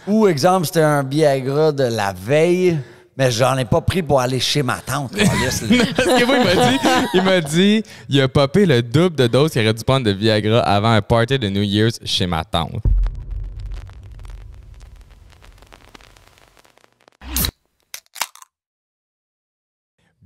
Ou, exemple, c'était un Viagra de la veille, mais j'en ai pas pris pour aller chez ma tante. Parce que moi, il a popé le double de dose qu'il aurait dû prendre de Viagra avant un party de New Year's chez ma tante.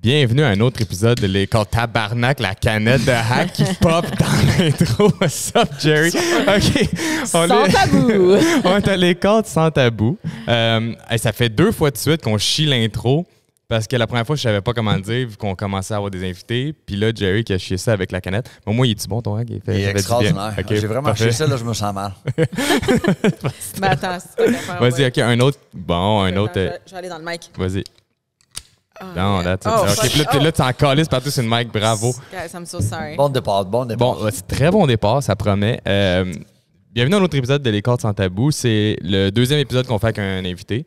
Bienvenue à un autre épisode de l'école Tabarnak, la canette de hack qui pop dans l'intro. What's up, Jerry? OK. Sans tabou. On est à l'école sans tabou. Ça fait 2 fois de suite qu'on chie l'intro parce que la première fois, je savais pas comment le dire vu qu'on commençait à avoir des invités. Puis là, Jerry qui a chié ça avec la canette. Mais moi, il est-tu bon ton hack? Il est extraordinaire. Okay, j'ai vraiment chié ça, là, je me sens mal. Mais attends, c'est pas grave. Vas-y, OK, un autre. Bon, un autre. Je vais aller dans le mic. Vas-y. Non, là, là, tu en calisses partout sur le mic, bravo. Guys, I'm so sorry. Bon départ. Bon, c'est très bon départ, ça promet. Bienvenue à un autre épisode de l'École sans tabou. C'est le 2e épisode qu'on fait avec un invité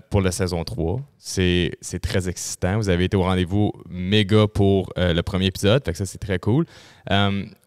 pour la saison 3. C'est très excitant. Vous avez été au rendez-vous méga pour le premier épisode, fait que ça, c'est très cool.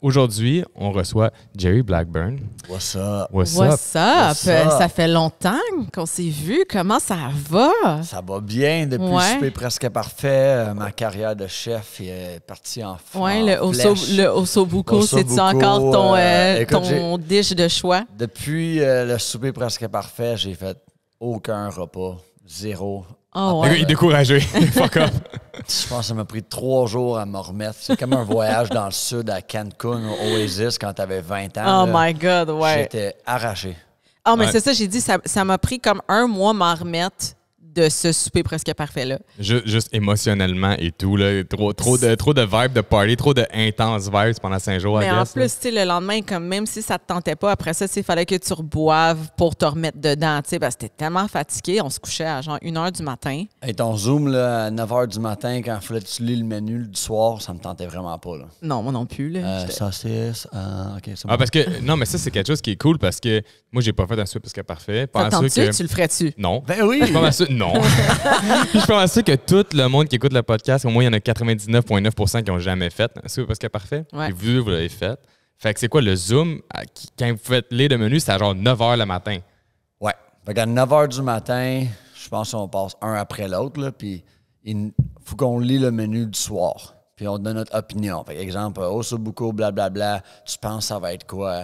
Aujourd'hui, on reçoit Jerry Blackburn. What's up? What's up? Ça fait longtemps qu'on s'est vu. Comment ça va? Ça va bien depuis le souper presque parfait. Ma carrière de chef est partie en flèche. Oui, le ossobuco, c'est-tu encore ton dish de choix? Depuis le souper presque parfait, j'ai fait aucun repas. Zéro. Oh, ouais. Il est découragé. Fuck up. Je pense que ça m'a pris 3 jours à me remettre. C'est comme un voyage dans le sud à Cancun, au Oasis, quand t'avais 20 ans. Oh my God, ouais. J'étais arraché. Ah, mais c'est ça, j'ai dit, ça m'a pris comme 1 mois à m'en remettre de ce souper presque parfait-là. Juste émotionnellement et tout. Là, trop de vibes de party, trop de intense vibes pendant 5 jours. Mais en plus, le lendemain, comme même si ça te tentait pas, après ça, il fallait que tu reboives pour te remettre dedans. Parce que t'étais tellement fatigué. On se couchait à genre 1h du matin. Et ton Zoom là, à 9h du matin, quand il fallait que tu lis le menu du soir, ça me tentait vraiment pas. Là. Non, moi non plus. Là, saucisse. OK, c'est bon. Parce que, non, mais ça, c'est quelque chose qui est cool parce que moi, j'ai pas fait un souper parce que parfait. Tu le ferais-tu? Non. Ben oui! Je suis pas mal sûr. Non. Je suis pas mal sûr que tout le monde qui écoute le podcast, au moins, il y en a 99,9% qui n'ont jamais fait un souper parce que parfait. Ouais. Et vous l'avez fait. Fait que c'est quoi le Zoom? Quand vous faites lire le menu, c'est à genre 9h le matin. Ouais. Fait qu'à 9h du matin, je pense qu'on passe un après l'autre, là, puis il faut qu'on lit le menu du soir. Puis on donne notre opinion. Fait exemple, ossobuco, blablabla, tu penses ça va être quoi?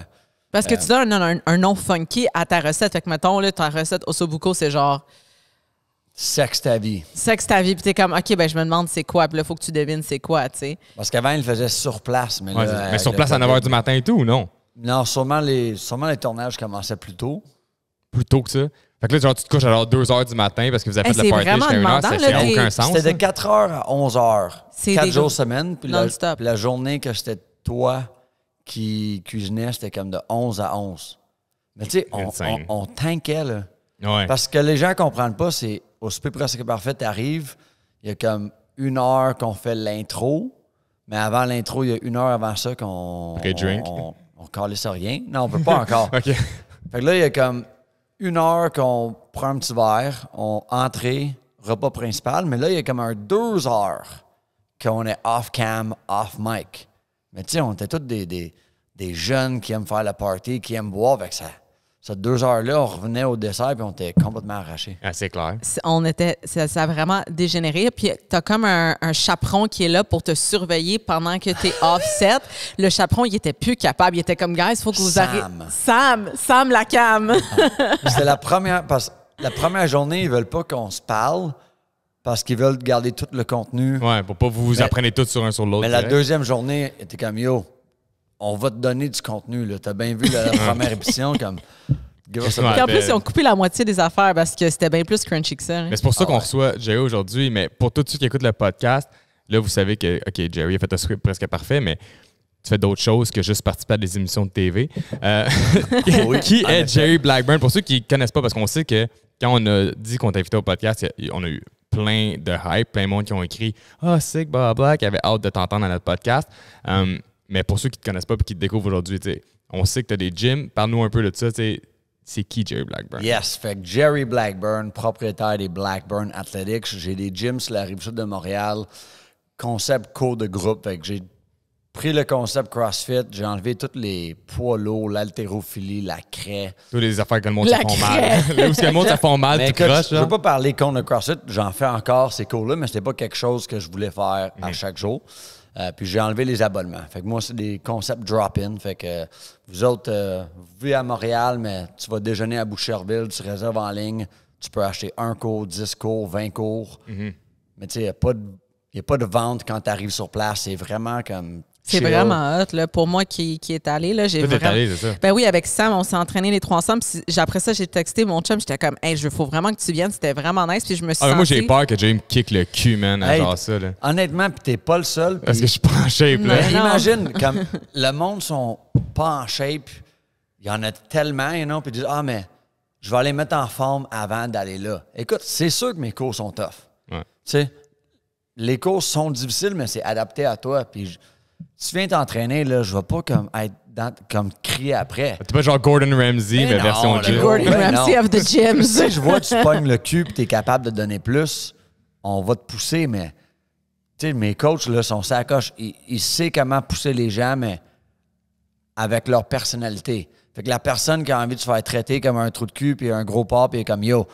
Parce que tu donnes un nom funky à ta recette. Fait que, mettons, là, ta recette ossobuco, c'est genre... Sexe ta vie. Sexe ta vie. Puis t'es comme, OK, ben je me demande c'est quoi. Puis là, il faut que tu devines c'est quoi, tu sais. Parce qu'avant, il le faisait sur place. Mais, là, mais sur place à 9h du matin et tout, ou non? Non, sûrement les tournages commençaient plus tôt. Plus tôt que ça? Fait que là, genre, tu te couches à genre 2h du matin parce que vous avez fait le party jusqu'à 1h. Ça n'a aucun sens. C'était de 4h à 11h. 4 jours semaine. Puis non-stop. la journée que c'était toi qui cuisinais, c'était comme de 11 à 11. Mais tu sais, on tankait, là. Ouais. Parce que les gens ne comprennent pas, c'est au souper presque parfait, t'arrives, il y a comme 1 heure qu'on fait l'intro, mais avant l'intro, il y a 1 heure avant ça qu'on on calisse rien. Non, on peut pas encore. OK. Fait que là, il y a comme 1 heure qu'on prend un petit verre, on entrée, repas principal, mais là, il y a comme 2 heures qu'on est off-cam, off-mic. Mais tu sais, on était tous des jeunes qui aiment faire la party, qui aiment boire, avec ça. Cette 2 heures-là, on revenait au dessert et on était complètement arrachés. Ah, c'est clair. Ça a vraiment dégénéré. Puis t'as comme un chaperon qui est là pour te surveiller pendant que t'es off-set. Le chaperon, il était plus capable. Il était comme, guys, il faut que vous arrêtez. Sam la cam. C'était la première... Parce que la première journée, ils veulent pas qu'on se parle parce qu'ils veulent garder tout le contenu. Ouais, pour pas vous appreniez tout sur un sur l'autre. Mais la deuxième journée, était comme, yo, on va te donner du contenu. Là. T'as bien vu la première émission comme... Puis en plus, ils ont coupé la moitié des affaires parce que c'était bien plus crunchy que ça. Hein. Mais c'est pour ça qu'on reçoit Jerry aujourd'hui. Mais pour tous ceux qui écoutent le podcast, là, vous savez que, OK, Jerry a fait un script presque parfait, mais tu fais d'autres choses que juste participer à des émissions de TV. Qui est Jerry Blackburn? Pour ceux qui ne connaissent pas, parce qu'on sait que quand on a dit qu'on t'invitait au podcast, on a eu plein de hype, plein de monde qui ont écrit « Ah, sick, blablabla », qui avait hâte de t'entendre dans notre podcast. Mais pour ceux qui ne te connaissent pas et qui te découvrent aujourd'hui, on sait que tu as des gyms. Parle-nous un peu de ça. C'est qui Jerry Blackburn? Yes, fait que Jerry Blackburn, propriétaire des Blackburn Athletics. J'ai des gyms sur la Rive-Sud de Montréal. Concept cours de groupe. Fait que j'ai pris le concept CrossFit, j'ai enlevé tous les poids lourds, l'haltérophilie, la craie. Toutes les affaires que le monde se font mal. Là où que le monde se font mal, Mais tu croches. je veux pas parler contre le CrossFit, j'en fais encore ces cours-là, mais c'était pas quelque chose que je voulais faire à chaque jour. Puis j'ai enlevé les abonnements. Fait que moi, c'est des concepts drop-in. Fait que vous autres, vous vivez à Montréal, mais tu vas déjeuner à Boucherville, tu réserves en ligne, tu peux acheter 1 cours, 10 cours, 20 cours. Mais tu sais, il n'y a pas de vente quand tu arrives sur place. C'est vraiment comme... C'est vraiment hot, là. Pour moi qui est allé, là, j'ai vraiment... vraiment... allé, c'est ça? Ben oui, avec Sam, on s'est entraînés les 3 ensemble. Puis après ça, j'ai texté mon chum, j'étais comme, hey, faut vraiment que tu viennes. C'était vraiment nice. Puis je me suis Moi, j'ai peur que Jay me kick le cul, man, à genre ça, là. Honnêtement, puis t'es pas le seul. Parce que je suis pas en shape, là. Mais non. Imagine, comme le monde sont pas en shape, il y en a tellement, you know, puis ils disent, mais je vais aller mettre en forme avant d'aller là. Écoute, c'est sûr que mes cours sont tough. Ouais. Tu sais, les cours sont difficiles, mais c'est adapté à toi. Puis si tu viens t'entraîner, là, je vais pas comme être comme crier après. T'es pas genre Gordon Ramsay, mais non, version le gym. Gordon Ramsay of the gyms. Si je vois que tu pognes le cul et tu es capable de donner plus, on va te pousser, mais tu sais, mes coachs là, sont sacoches. Ils savent comment pousser les gens, mais avec leur personnalité. Fait que la personne qui a envie de se faire traiter comme un trou de cul puis un gros porc puis comme yo,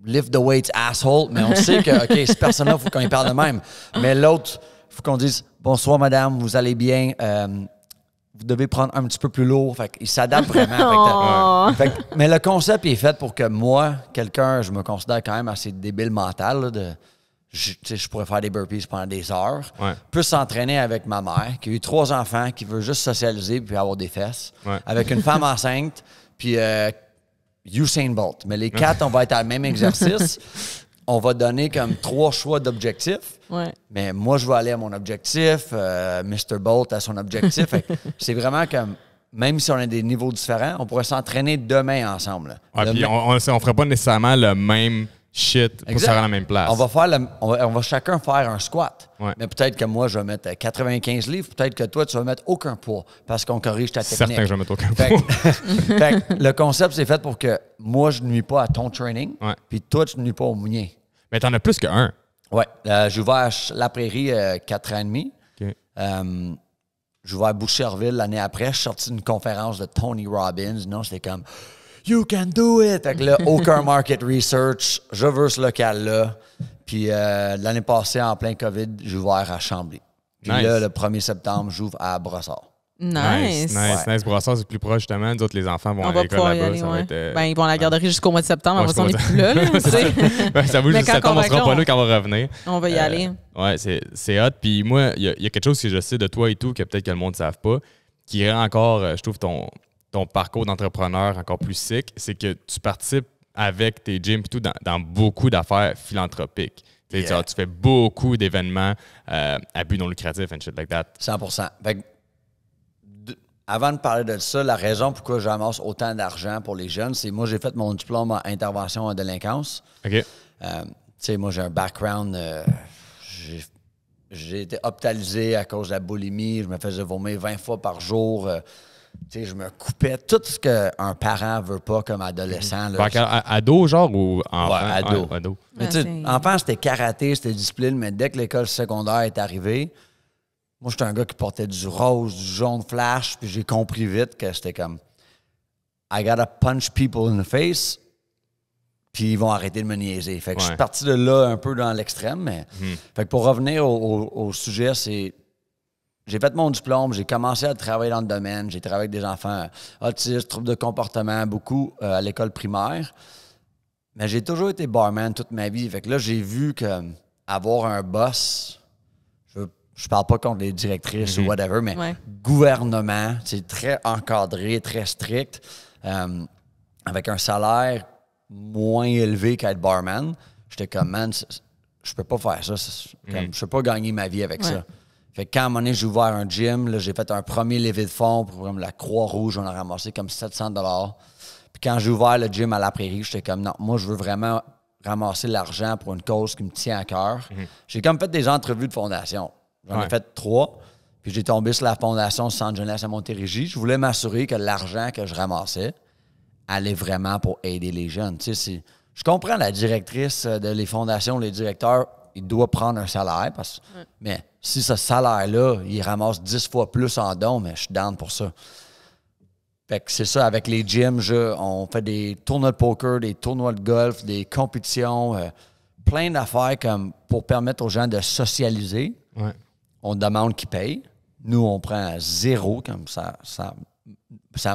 lift the weights, asshole. Mais on sait que, OK, cette personne-là, il faut qu'on y parle de même. Mais l'autre, il faut qu'on dise bonsoir, madame, vous allez bien. Vous devez prendre un petit peu plus lourd. Fait qu'il s'adapte vraiment. Mais le concept est fait pour que moi, quelqu'un, je me considère quand même assez débile mental, là, je pourrais faire des burpees pendant des heures. Ouais. Plus s'entraîner avec ma mère, qui a eu 3 enfants, qui veut juste socialiser puis avoir des fesses. Ouais. Avec une femme enceinte, puis Usain Bolt. Mais les 4, on va être à le même exercice. On va donner comme 3 choix d'objectifs. Ouais. Mais moi, je vais aller à mon objectif, Mr. Bolt à son objectif. C'est vraiment comme, même si on a des niveaux différents, on pourrait s'entraîner demain ensemble. Ouais, puis on ferait pas nécessairement le même shit pour se faire à la même place. On va chacun faire un squat. Ouais. Mais peut-être que moi, je vais mettre 95 livres. Peut-être que toi, tu vas mettre aucun poids parce qu'on corrige ta technique. Certain que je vais mettre aucun Fait poids. fait que le concept, c'est fait pour que moi, je ne nuis pas à ton training, Ouais. puis toi, tu ne nuis pas au mien. Mais t'en as plus qu'un. Oui. J'ai ouvert La Prairie 4 ans et demi. OK. J'ai ouvert Boucherville l'année après. Je suis sorti d'une conférence de Tony Robbins. Non, c'était comme You can do it! Fait que là, aucun market research. Je veux ce local-là. Puis l'année passée, en plein COVID, j'ai ouvert à Chambly. Puis Nice. là, le 1er septembre, j'ouvre à Brossard. Nice. Ouais. Brossard, c'est plus proche, justement. Nous autres, les enfants vont On à va l'école pouvoir y là-bas. aller, Ça va ouais. être, Ben, ils vont à la garderie jusqu'au mois de septembre. Ouais, Après ça, on n'est jusqu'au plus là. là, tu sais. Ouais, ça vaut Mais juste quand septembre, on on sera va pas être là quand on va revenir. On va y aller. Ouais, c'est hot. Puis moi, il y a quelque chose que je sais de toi et tout, que peut-être que le monde ne savent pas, qui rend encore, je trouve, ton parcours d'entrepreneur encore plus sick, c'est que tu participes avec tes gyms et tout dans beaucoup d'affaires philanthropiques. Yeah. Tu fais beaucoup d'événements à but non lucratif and shit like that. 100%. Fait que, avant de parler de ça, la raison pourquoi je ramasse autant d'argent pour les jeunes, c'est moi, j'ai fait mon diplôme en intervention en délinquance. OK. Tu sais, moi, j'ai un background. J'ai été hospitalisé à cause de la boulimie. Je me faisais vomir 20 fois par jour. Tu sais, je me coupais tout ce qu'un parent veut pas comme adolescent. Là. Ado, genre, ou enfant? Ouais, ado. Ouais, ado. Mais tu sais, enfant, c'était karaté, c'était discipline, mais dès que l'école secondaire est arrivée, moi, j'étais un gars qui portait du rose, du jaune flash, puis j'ai compris vite que c'était comme I gotta punch people in the face, puis ils vont arrêter de me niaiser. Fait que je suis parti de là un peu dans l'extrême, mais fait que pour revenir au sujet, c'est j'ai fait mon diplôme, j'ai commencé à travailler dans le domaine, j'ai travaillé avec des enfants autistes, troubles de comportement, beaucoup à l'école primaire. Mais j'ai toujours été barman toute ma vie. Fait que là, j'ai vu que avoir un boss, je parle pas contre les directrices ou whatever, mais gouvernement, c'est très encadré, très strict, avec un salaire moins élevé qu'être barman. J'étais comme, man, je peux pas faire ça. Comme, je peux pas gagner ma vie avec ça. Fait que quand à un moment donné, j'ai ouvert un gym, là, j'ai fait un premier levée de fonds pour la Croix-Rouge, on a ramassé comme 700 $. Puis quand j'ai ouvert le gym à La Prairie, j'étais comme, non, moi, je veux vraiment ramasser l'argent pour une cause qui me tient à cœur. J'ai comme fait des entrevues de fondation. J'en ai fait 3. Puis j'ai tombé sur la fondation Centre Jeunesse à Montérégie. Je voulais m'assurer que l'argent que je ramassais allait vraiment pour aider les jeunes. Tu sais, je comprends la directrice de les fondations, les directeurs, il doit prendre un salaire. Mais si ce salaire-là, il ramasse 10 fois plus en dons, mais je suis down pour ça. Fait que c'est ça, avec les gyms, on fait des tournois de poker, des tournois de golf, des compétitions, plein d'affaires comme pour permettre aux gens de socialiser. Ouais. On demande qu'ils payent. Nous, on prend 0, comme ça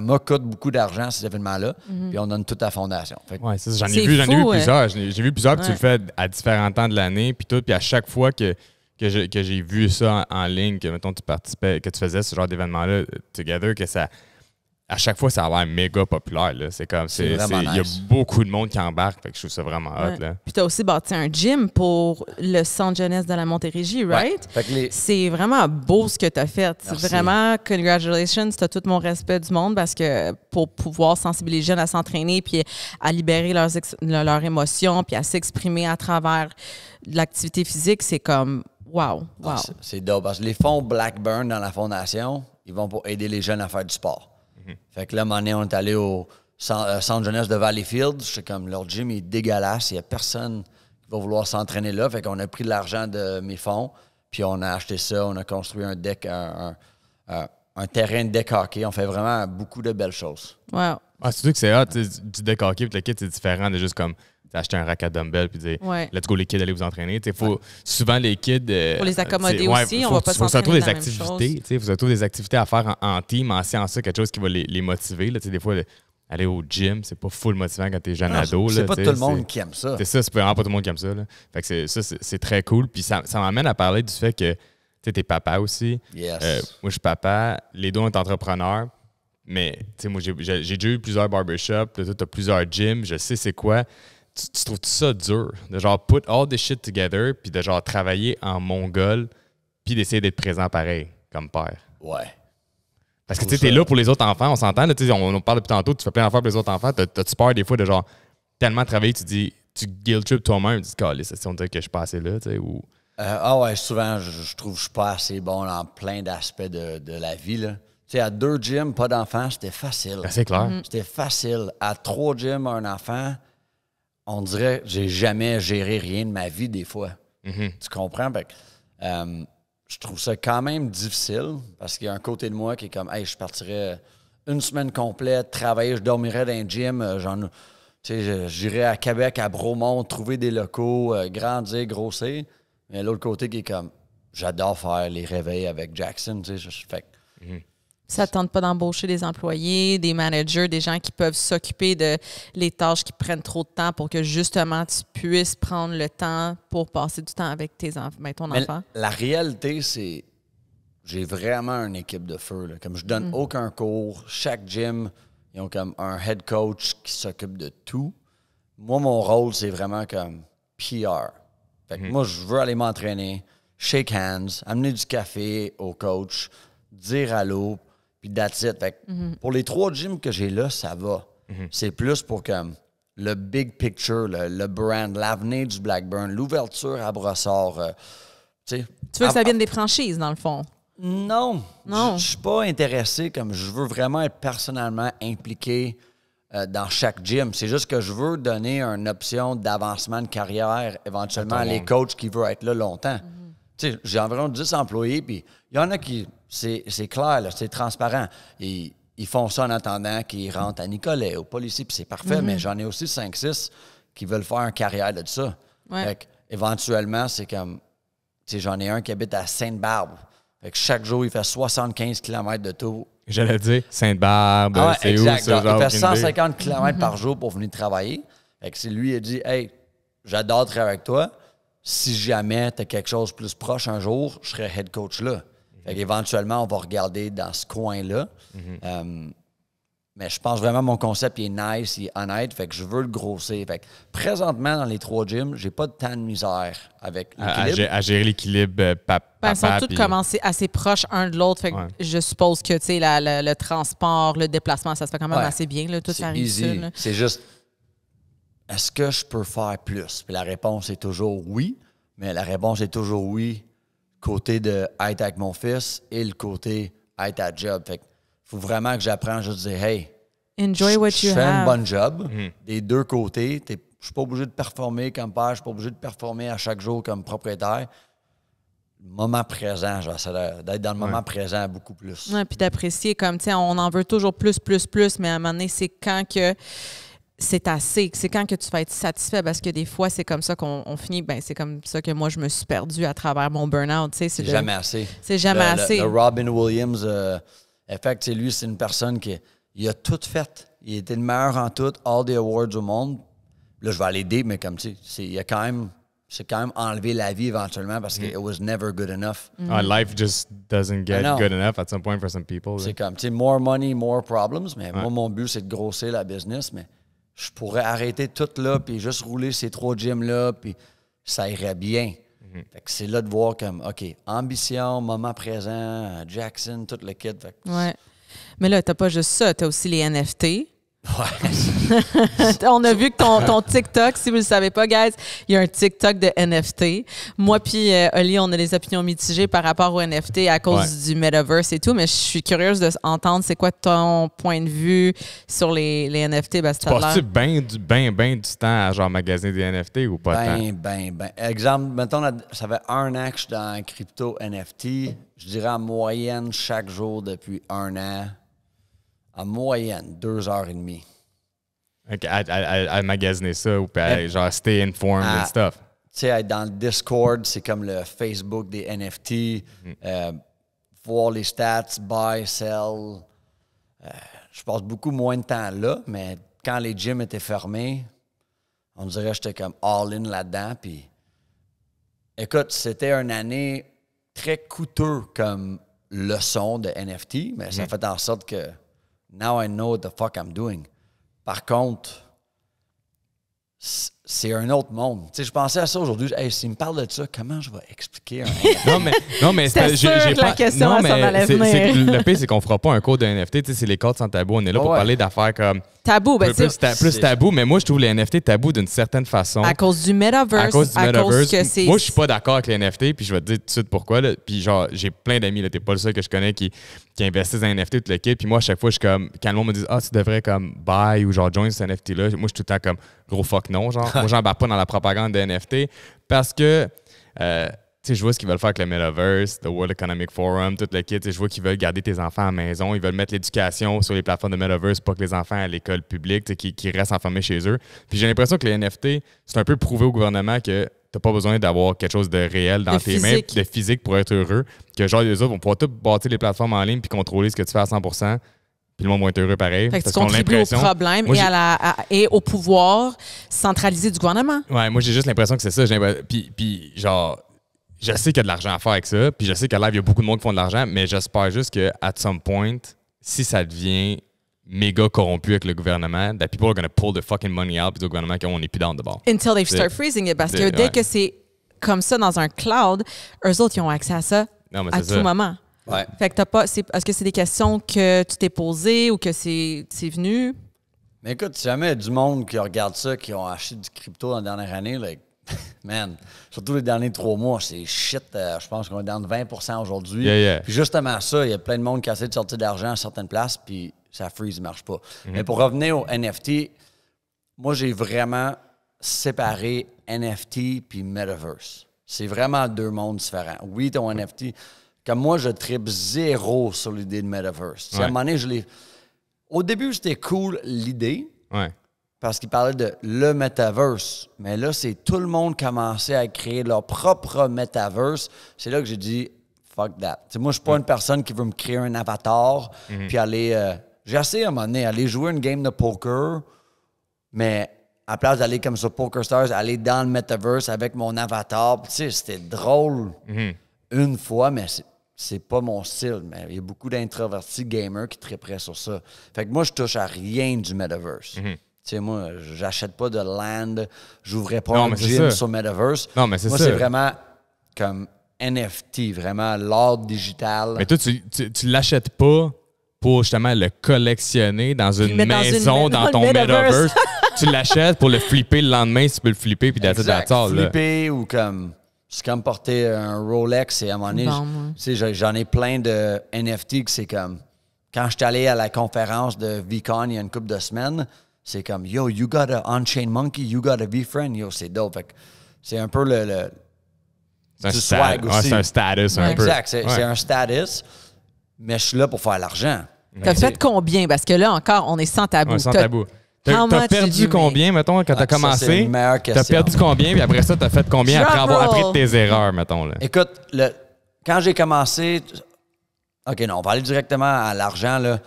me coûte beaucoup d'argent, ces événements-là, puis on donne tout à la fondation. Oui, j'en ai vu plusieurs. J'ai vu plusieurs que tu le fais à différents temps de l'année, puis tout, puis à chaque fois que j'ai vu ça en ligne, que, mettons, tu participais, que tu faisais ce genre d'événement-là, together, que ça... À chaque fois, ça a l'air méga populaire. Là. C'est comme, il y a beaucoup de monde qui embarque. Fait que je trouve ça vraiment hot. Là. Puis tu as aussi bâti un gym pour le centre jeunesse de la Montérégie, right? Ouais. C'est vraiment beau ce que tu as fait. Merci. Vraiment, congratulations. Tu as tout mon respect du monde parce que pour pouvoir sensibiliser les jeunes à s'entraîner puis à libérer leurs émotions puis à s'exprimer à travers l'activité physique, c'est comme wow. C'est dope. Parce que les fonds Blackburn dans la fondation, ils vont pour aider les jeunes à faire du sport. Fait que là, à un moment donné, on est allé au centre jeunesse de Valleyfield. C'est comme, leur gym est dégueulasse. Il n'y a personne qui va vouloir s'entraîner là. Fait qu'on a pris de l'argent de mes fonds, puis on a acheté ça. On a construit un deck, un terrain de deck hockey. On fait vraiment beaucoup de belles choses. Wow. Ah, surtout que c'est hot, du deck hockey, puis le kit, c'est différent de juste comme acheter un rack à dumbbell puis dire let's go les kids, allez vous entraîner. Souvent les kids pour les accommoder aussi, on va pas s'entraîner dans la même chose. Faut surtout des activités à faire en team, en science, quelque chose qui va les motiver. Là, des fois, aller au gym, c'est pas full motivant quand t'es jeune ado. C'est pas tout le monde qui aime ça. C'est ça, c'est vraiment pas tout le monde qui aime ça. Là. Fait que c'est très cool. Puis ça m'amène à parler du fait que t'es papa aussi. Yes. Moi, je suis papa. Les deux, on est entrepreneurs. Mais moi, j'ai déjà eu plusieurs barbershops. Tu as plusieurs gyms. Je sais c'est quoi. Tu trouves ça dur de genre put all this shit together puis de genre travailler en mongol puis d'essayer d'être présent pareil comme père? Ouais. Parce que tu es là pour les autres enfants, on s'entend, là, on parle depuis tantôt, tu fais plein d'affaires pour les autres enfants, t'as-tu peur des fois de genre tellement travailler, tu guilt trip toi-même, tu dis calisse, on dirait que je suis pas assez là, tu sais, ou... ouais, souvent je trouve que je suis pas assez bon dans plein d'aspects de la vie, là. Tu sais, à 2 gyms, pas d'enfants, c'était facile. Ben, c'est clair. C'était facile. À 3 gyms, un enfant, on dirait que j'ai jamais géré rien de ma vie des fois. Tu comprends? Fait que, je trouve ça quand même difficile parce qu'il y a un côté de moi qui est comme, hey, je partirais une semaine complète, travailler, je dormirais dans un gym, j'irais à Québec, à Bromont, trouver des locaux, grandir, grossir. Mais l'autre côté qui est comme, j'adore faire les réveils avec Jackson, tu sais, fait que, Ça ne tente pas d'embaucher des employés, des managers, des gens qui peuvent s'occuper de les tâches qui prennent trop de temps pour que justement tu puisses prendre le temps pour passer du temps avec ton enfant? La réalité, c'est j'ai vraiment une équipe de feu. Là. Comme je donne aucun cours, chaque gym, ils ont comme un head coach qui s'occupe de tout. Moi, mon rôle, c'est vraiment comme PR. Fait que moi, je veux aller m'entraîner, shake hands, amener du café au coach, dire allô, puis that's it. Fait que pour les 3 gyms que j'ai là, ça va. C'est plus pour comme le big picture, le brand, l'avenir du Blackburn, l'ouverture à Brossard. Tu veux que ça vienne des franchises, dans le fond? Non. Je suis pas intéressé. Comme je veux vraiment être personnellement impliqué dans chaque gym. C'est juste que je veux donner une option d'avancement de carrière éventuellement à les coachs qui veulent être là longtemps. Tu sais, j'ai environ 10 employés, puis il y en a qui... C'est clair, là, c'est transparent. Ils font ça en attendant qu'ils rentrent à Nicolet, au policier, puis c'est parfait, mais j'en ai aussi 5-6 qui veulent faire une carrière de ça. Ouais. Fait éventuellement, c'est comme... Tu sais, j'en ai un qui habite à Sainte-Barbe. Fait que chaque jour, il fait 75 km de tour. J'allais dire Sainte-Barbe, c'est exact. où ça? Il fait 150 km par jour pour venir travailler. Fait que c'est lui, il a dit, « Hey, j'adore travailler avec toi. Si jamais tu as quelque chose plus proche un jour, je serai head coach là. » Fait qu'éventuellement, on va regarder dans ce coin-là. Mais je pense vraiment que mon concept il est nice, il est honnête. Fait que je veux le grossir. Fait que présentement, dans les 3 gyms, j'ai pas de temps de misère avec l'équilibre. À gérer l'équilibre papa. Ils sont tous commencés assez proches un de l'autre. Fait que je suppose que le transport, le déplacement, ça se fait quand même assez bien. Là, tout ça easy. C'est juste, est-ce que je peux faire plus? Puis la réponse est toujours oui. Mais la réponse est toujours oui. Côté de être avec mon fils et le côté être à job. Fait que faut vraiment que j'apprenne juste à dire, hey, enjoy what you je fais have. une bonne job. Des deux côtés, Je suis pas obligé de performer comme père, je suis pas obligé de performer à chaque jour comme propriétaire. Le moment présent, j'essaie d'être dans le moment présent beaucoup plus. Ouais, puis d'apprécier comme, tu sais, on en veut toujours plus, mais à un moment donné, c'est quand que c'est assez, c'est quand que tu vas être satisfait, parce que des fois, c'est comme ça qu'on finit, ben c'est comme ça que moi, je me suis perdue à travers mon burn-out, tu sais. C'est jamais assez. C'est jamais assez. Le Robin Williams, effectivement, lui, c'est une personne qui il a tout fait. Il était le meilleur en tout, all the awards au monde. Là, je vais aller deep, mais comme tu sais, il a quand même... C'est quand même enlevé la vie éventuellement parce que it was never good enough. Life just doesn't get good enough at some point for some people. C'est comme, tu sais, more money, more problems. Mais moi, mon but, c'est de grossir la business. Mais je pourrais arrêter tout là puis juste rouler ces 3 gyms-là puis ça irait bien. Fait que c'est là de voir comme, OK, ambition, moment présent, Jackson, tout le kit. Fait que... Ouais. Mais là, t'as pas juste ça, t'as aussi les NFT. Ouais. On a vu que ton TikTok, si vous ne le savez pas, guys, il y a un TikTok de NFT. Moi puis Oli, on a des opinions mitigées par rapport au NFT à cause du Metaverse et tout, mais je suis curieuse d'entendre c'est quoi ton point de vue sur les NFT. Tu passes-tu bien du temps à genre magasiner des NFT ou pas tant? Ben. Exemple, mettons, ça fait 1 an que je suis dans crypto NFT. Je dirais en moyenne chaque jour depuis 1 an. En moyenne, 2h30. OK, à magasiner ça ou genre stay informed and stuff. Tu sais, être dans le Discord, c'est comme le Facebook des NFT. Voir les stats, buy, sell. Je passe beaucoup moins de temps là, mais quand les gyms étaient fermés, on dirait que j'étais comme all-in là-dedans. Puis, écoute, c'était une année très coûteuse comme leçon de NFT, mais ça fait en sorte que now I know what the fuck I'm doing. Par contre, c'est un autre monde. Tu sais, je pensais à ça aujourd'hui. Hey, s'il me parle de ça, comment je vais expliquer Non, mais c'était sûr que la question s'en allait venir. Le pire, c'est qu'on fera pas un cours de NFT. Tu sais, c'est les codes sans tabou. On est là pour parler d'affaires comme... Tabou, ben plus tabou, mais moi, je trouve les NFT tabou d'une certaine façon. À cause du Metaverse. À cause du Metaverse. Que c'est... Moi, je suis pas d'accord avec les NFT, puis je vais te dire tout de suite pourquoi. Là. Puis genre, j'ai plein d'amis, là, t'es pas le seul que je connais qui investissent dans les NFT, tout le kit. Puis moi, à chaque fois, je suis comme... Quand le monde me dit « Ah, tu devrais comme buy ou genre join ce NFT-là », moi, je suis tout le temps comme « Gros fuck non », genre. Moi, j'embarque pas dans la propagande des NFT parce que... tu sais, je vois ce qu'ils veulent faire avec le Metaverse, le World Economic Forum, tout le kit. Je vois qu'ils veulent garder tes enfants à la maison. Ils veulent mettre l'éducation sur les plateformes de Metaverse pour pas que les enfants à l'école publique, qui restent enfermés chez eux. Puis j'ai l'impression que les NFT, c'est un peu prouvé au gouvernement que t'as pas besoin d'avoir quelque chose de réel dans tes mains, de physique pour être heureux. Que genre, les autres vont pouvoir tout bâtir les plateformes en ligne puis contrôler ce que tu fais à 100%. Puis le monde va être heureux pareil. Fait que tu contribues au problème et au pouvoir centralisé du gouvernement. Ouais, moi, j'ai juste l'impression que c'est ça. Puis genre... Je sais qu'il y a de l'argent à faire avec ça, puis je sais qu'à live, il y a beaucoup de monde qui font de l'argent, mais j'espère juste que at some point, si ça devient méga corrompu avec le gouvernement, that people are gonna pull the fucking money out, puis le gouvernement, on n'est plus down de bord. Until they start freezing it, parce que dès que c'est comme ça dans un cloud, eux autres, ils ont accès à ça à tout moment. Ouais. Fait que t'as pas... Est-ce que c'est des questions que tu t'es posées ou que c'est venu? Mais écoute, si jamais il y a du monde qui regarde ça, qui ont acheté du crypto dans la dernière année, like, man, surtout les derniers 3 mois, c'est shit. Je pense qu'on est dans 20% aujourd'hui. Puis justement ça, il y a plein de monde qui essaie de sortir d'argent à certaines places, puis ça freeze, ça ne marche pas. Mais pour revenir au NFT, moi, j'ai vraiment séparé NFT puis Metaverse. C'est vraiment 2 mondes différents. Oui, ton NFT, comme moi, je tripe zéro sur l'idée de Metaverse. À un moment donné, au début, c'était cool l'idée. Ouais. Parce qu'il parlait de le metaverse. Mais là, c'est tout le monde commençait à créer leur propre metaverse. C'est là que j'ai dit, fuck that. T'sais, moi, je suis pas une personne qui veut me créer un avatar puis aller... j'ai essayé à un moment donné, aller jouer une game de poker, mais à la place d'aller comme sur PokerStars, aller dans le metaverse avec mon avatar. Tu sais, c'était drôle une fois, mais c'est pas mon style. Mais il y a beaucoup d'introvertis gamers qui tripperaient sur ça. Fait que moi, je touche à rien du metaverse. Tu sais, moi, j'achète pas de land, j'ouvrais pas un gym sur Metaverse. Non, mais c'est moi, ça. c'est vraiment comme NFT, vraiment l'art digital. Mais toi, tu l'achètes pas pour justement le collectionner dans une maison, dans ton Metaverse. Tu l'achètes pour le flipper le lendemain, si tu peux le flipper, puis d'attendre. Flipper ou comme... C'est comme porter un Rolex et à un moment donné, tu sais, j'en ai plein de NFT que c'est comme... Quand je suis allé à la conférence de VCon il y a une couple de semaines... c'est comme, yo, you got a on-chain monkey, you got a V-friend, yo, c'est dope. Fait que c'est un peu du swag aussi. C'est un status un peu. Exact, c'est un status, mais je suis là pour faire l'argent. T'as fait combien? Parce que là, encore, on est sans tabou. Ouais, sans tabou. T'as perdu combien, mettons, quand t'as commencé? T'as perdu combien, puis après ça, t'as fait combien après avoir appris de tes erreurs, mettons? Là? Écoute, quand j'ai commencé... OK, non, on va aller directement à l'argent, là.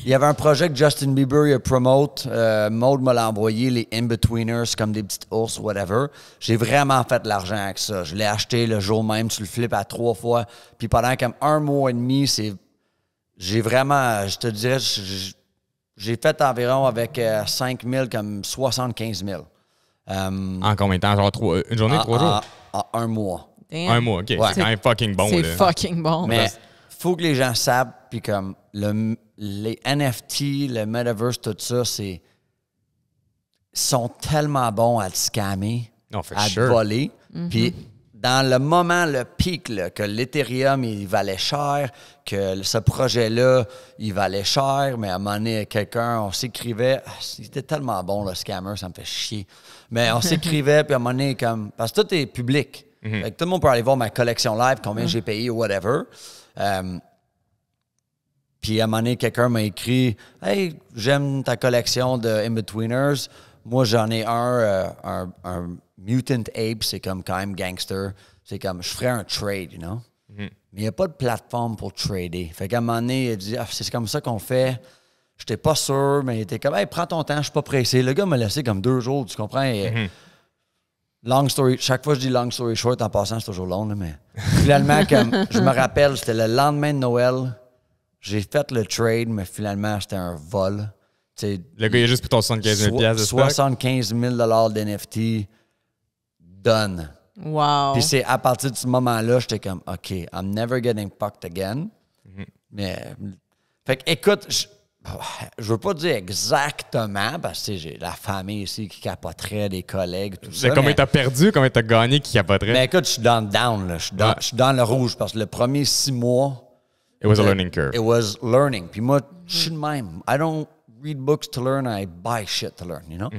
Il y avait un projet que Justin Bieber il a promote. Maud me l'a envoyé, les In-Betweeners, comme des petites ours, whatever. J'ai vraiment fait de l'argent avec ça. Je l'ai acheté le jour même, tu le flippes à 3 fois. Puis pendant comme 1 mois et demi, j'ai vraiment, je te dirais, j'ai fait environ avec 5 000, comme 75 000. En combien de temps? Genre une journée, 3 jours? En 1 mois. Damn. 1 mois, OK. Ouais. C'est quand même fucking bon. C'est là. fucking bon. Mais faut que les gens savent, puis comme les NFT, le metaverse, tout ça, sont tellement bons à te scammer, à te voler. Puis dans le moment, le pic, là, que l'Ethereum, il valait cher, que ce projet-là, il valait cher, mais à un moment donné, on s'écrivait, c'était tellement bon, le scammer, ça me fait chier. Mais on s'écrivait, puis à un moment donné, comme, parce que tout est public. Fait que tout le monde peut aller voir ma collection live, combien j'ai payé ou whatever. Puis à un moment donné, quelqu'un m'a écrit « Hey, j'aime ta collection de In-Betweeners. Moi, j'en ai un Mutant Ape, c'est comme quand même gangster. C'est comme, je ferais un trade, you know? Mais il n'y a pas de plateforme pour trader. Fait qu'à un moment donné, il a dit c'est comme ça qu'on fait. J'étais pas sûr, mais il était comme « Hey, prends ton temps, je suis pas pressé. » Le gars m'a laissé comme 2 jours, tu comprends? Et, long story, chaque fois que je dis long story short, en passant, c'est toujours long, là, mais finalement, comme je me rappelle, c'était le lendemain de Noël, j'ai fait le trade, mais finalement, c'était un vol. T'sais, le gars, il a juste pris ton 75 000 de 75 000 d'NFT, done. Wow. Puis c'est à partir de ce moment-là, j'étais comme, OK, I'm never getting fucked again. Mais, fait que, écoute, je veux pas dire exactement, parce que j'ai la famille ici qui capoterait, des collègues, tout ça. Combien t'as perdu, combien t'as gagné qui capoterait? Mais écoute, je suis dans le down, là. Je suis dans le rouge, parce que le premier 6 mois... It was a learning curve. It was learning. Puis moi, je suis de même. I don't read books to learn, I buy shit to learn, you know?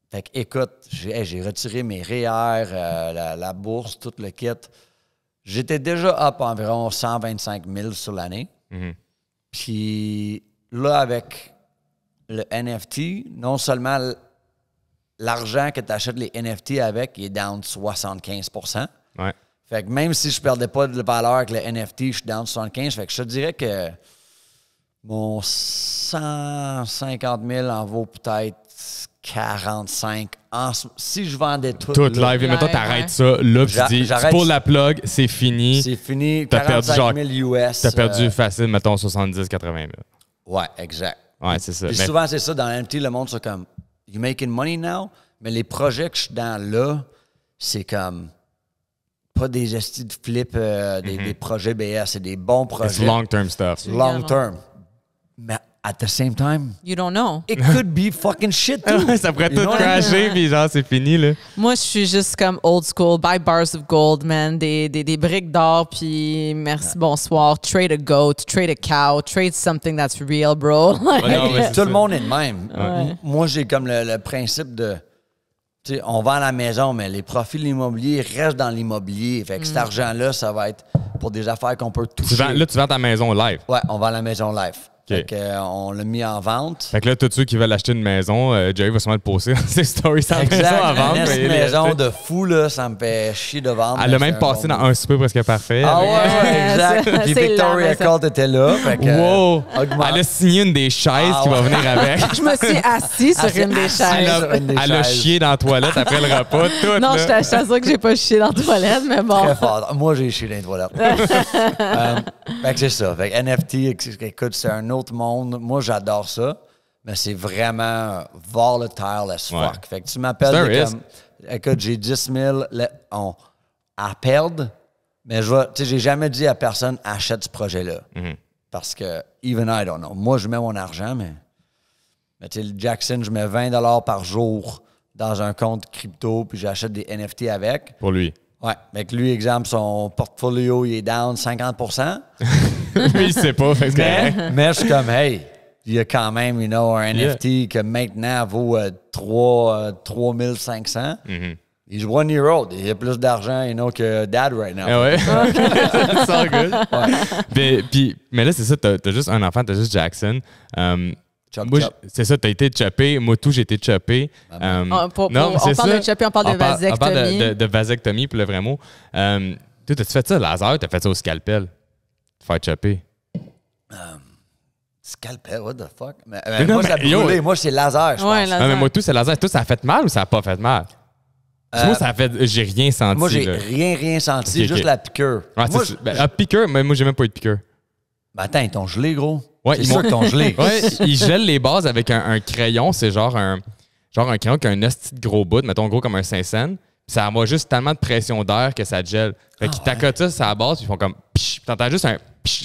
Fait que, écoute, j'ai retiré mes REER, la bourse, tout le kit. J'étais déjà up environ 125 000 sur l'année. Puis là, avec le NFT, non seulement l'argent que tu achètes les NFT avec, il est down 75 %. Ouais. Fait que même si je perdais pas de valeur avec le NFT, je suis down 75. Fait que je te dirais que mon 150 000 en vaut peut-être 45. Si je vendais tout. Tout live. Et maintenant, t'arrêtes ça. Là, tu dis, tu pulls la plug, c'est fini. C'est fini. T'as perdu 45 000 US. T'as perdu facile, mettons, 70 000, 80 000. Ouais, exact. Ouais, c'est ça. Puis souvent, c'est ça. Dans NFT, le monde, c'est comme, you making money now? Mais les projets que je suis dans là, c'est comme... pas des gestis de flip, des projets BS, c'est des bons projets. It's long-term stuff. Long-term. Mais at the same time, You don't know. it could be fucking shit too. Ça pourrait tout crasher, puis genre, c'est fini, là. Moi, je suis juste comme old school. Buy bars of gold, man. Des briques d'or, puis merci, bonsoir. Trade a goat, trade a cow, trade something that's real, bro. Tout le monde est de même. Moi, j'ai comme le principe de... T'sais, on vend la maison, mais les profits de l'immobilier restent dans l'immobilier. Fait que cet argent-là, ça va être pour des affaires qu'on peut toucher. Tu vends ta maison live. Ouais, on vend la maison live. Fait que, on l'a mis en vente. Fait que là, tous ceux qui veulent acheter une maison, Jerry va sûrement le poster dans ses stories sa maison à vendre. Une maison de fou, là, ça me fait chier de vendre. Elle a même passé dans un souper presque parfait. Ah ouais, exact. Puis Victoria Colt était là. Fait que, wow! Elle a signé une des chaises qui va venir avec. Je me suis assise sur une des chaises. Elle a chié dans la toilette après le repas. Tout, non, je t'assure que j'ai pas chié dans la toilette, mais bon. Très fort. Moi, j'ai chié dans la toilette. Fait que c'est ça. Fait que NFT, écoute, c'est un autre monde. Moi, j'adore ça, mais c'est vraiment volatile as fuck. Ouais. Fait que tu m'appelles comme... Écoute, j'ai 10 000 à perdre, mais j'ai jamais dit à personne achète ce projet-là. Parce que even I don't know. Moi, je mets mon argent, mais tu sais, Jackson, je mets 20 $ par jour dans un compte crypto, puis j'achète des NFT avec. Pour lui. Ouais. Avec lui, exemple, son portfolio, il est down 50 Lui, il sait pas. Mais je suis comme, hey, il y a quand même, un NFT que maintenant vaut 3500. He's 1 year old. Il a plus d'argent, que dad right now. Ah ouais? It's all good. Mais là, c'est ça, t'as juste un enfant, t'as juste Jackson. Moi, c'est ça, t'as été choppé. Moi, j'ai été choppé. On parle de choppé, on parle de vasectomie. On parle de vasectomie, pour le vrai mot. Toi, t'as-tu fait ça laser? T'as fait ça au scalpel? Faire chopper? Scalpel, what the fuck? Moi, ça a brûlé. Moi, c'est laser, je pense. Non, mais moi, tout, c'est laser. Toi, ça a fait mal ou ça a pas fait mal? Moi, ça a fait... J'ai rien senti. Moi, j'ai rien senti, juste la piqûre. Piqûre, mais moi, j'ai même pas eu de piqûre. Ben attends, ils t'ont gelé, gros. Ouais, c'est sûr qu'ils t'ont gelé. Ouais, ils gèlent les bases avec un crayon. C'est genre un crayon qui a un esti de gros bout, mettons gros comme un Saint-Saëns. Puis ça envoie juste tellement de pression d'air que ça gèle. Fait qu'ils t'accotent ça sur la base, puis ils font comme... Puis t'entends juste un...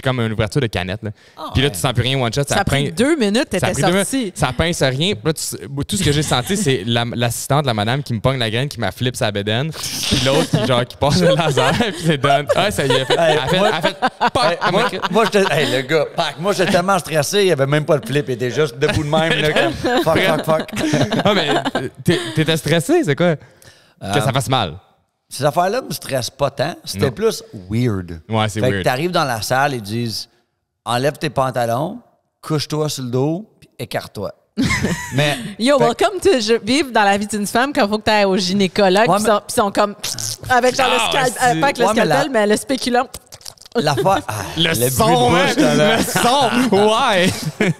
comme une ouverture de canette. Là. Puis là, tu sens plus rien one shot. Ça a pris 2 minutes, t'étais sorti. Ça pince rien. Puis là, tout ce que j'ai senti, c'est l'assistante, la madame, qui me pogne la graine, qui m'a flip sa bédaine. Puis l'autre, qui passe le laser, puis c'est done. Ah, ça y est. Moi, le gars, moi, j'étais tellement stressé, il n'y avait même pas de flip. Il était juste debout de même. Là, comme, fuck. Ah, mais t'étais stressé, c'est quoi? Que ça fasse mal. Ces affaires-là ne me stressent pas tant. C'était plus weird. Ouais, c'est weird. Fait que t'arrives dans la salle, ils disent enlève tes pantalons, couche-toi sur le dos, puis écarte-toi. Mais. Welcome to vivre dans la vie d'une femme quand il faut que tu ailles au gynécologue, puis ils sont comme. Avec genre le scalpel, pas avec le scalpel, mais le spéculum. L'affaire. Le son, ouais!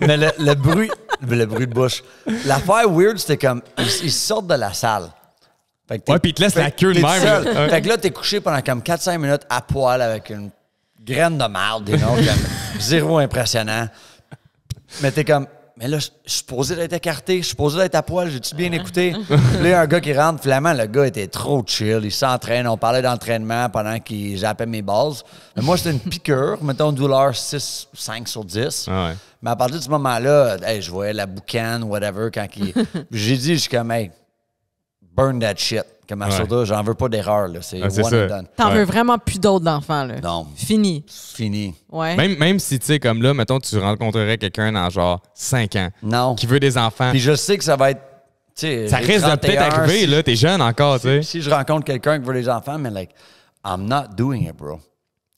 Mais le bruit de bouche. L'affaire weird, c'était comme. Ils sortent de la salle. Puis ils te laissent la queue de même. Fait que là, t'es couché pendant comme 4-5 minutes à poil avec une graine de marde, comme zéro impressionnant. Mais t'es comme, mais là, je suis supposé d'être écarté, je suis supposé d'être à poil, j'ai-tu bien écouté? Puis là, il y a un gars qui rentre, finalement, le gars était trop chill, il s'entraîne, on parlait d'entraînement pendant qu'il jappait mes bases. Mais moi, c'était une piqûre, mettons, douleur 5 sur 10. Ah ouais. Mais à partir de ce moment-là, je voyais la boucane, whatever, quand j'ai dit, je suis comme, hey, burn that shit. Comme Soda, j'en veux pas d'erreur. C'est one and done. T'en veux vraiment plus d'autres d'enfants, là? Non. Fini. Ouais. Même si, tu sais, comme là, mettons, tu rencontrerais quelqu'un dans genre 5 ans. Non. Qui veut des enfants. Puis je sais que ça va être. Ça risque de peut-être arriver, là. T'es jeune encore, tu sais. Si je rencontre quelqu'un qui veut des enfants, mais I'm not doing it, bro.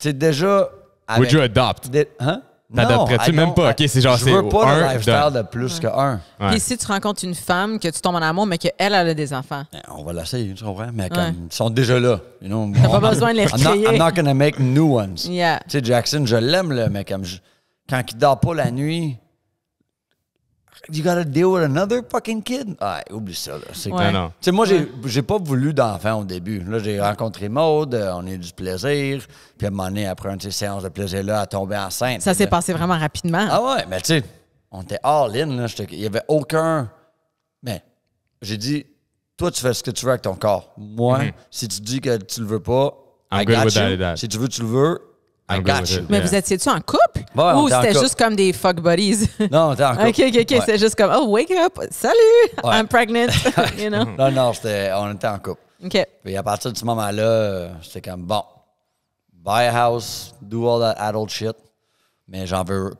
Tu sais, déjà. Would you adopt? Hein? T'adopterais-tu même pas? OK, c'est genre, je veux pas le lifestyle de plus qu'un. Puis si tu rencontres une femme, que tu tombes en amour, mais qu'elle a des enfants? On va l'essayer, tu comprends? Mais comme, ils sont déjà là. T'as pas besoin de les recréer. I'm not gonna make new ones. Yeah. Tu sais, Jackson, je l'aime, là, mais comme quand il dort pas la nuit, you gotta deal with another fucking kid. Ah, oublie ça, là. C'est non. Tu sais, moi, j'ai pas voulu d'enfant au début. Là, j'ai rencontré Maude, on a eu du plaisir. Puis à un moment donné, après une séance de plaisir-là, elle est tombée enceinte. Ça s'est passé vraiment rapidement. Ah ouais, mais tu sais, on était all-in, là. Il y avait aucun... Mais j'ai dit, toi, tu fais ce que tu veux avec ton corps. Moi, si tu dis que tu le veux pas, I got you. Si tu veux, tu le veux, I got you. Mais vous étiez-tu en couple? Ouais, ou c'était juste comme des fuck buddies? Non, on était en couple. OK. Ouais. C'est juste comme, oh, wake up, salut, I'm pregnant. You know? Non, on était en couple. OK. Puis à partir de ce moment-là, c'était comme, bon, buy a house, do all that adult shit, mais j'en veux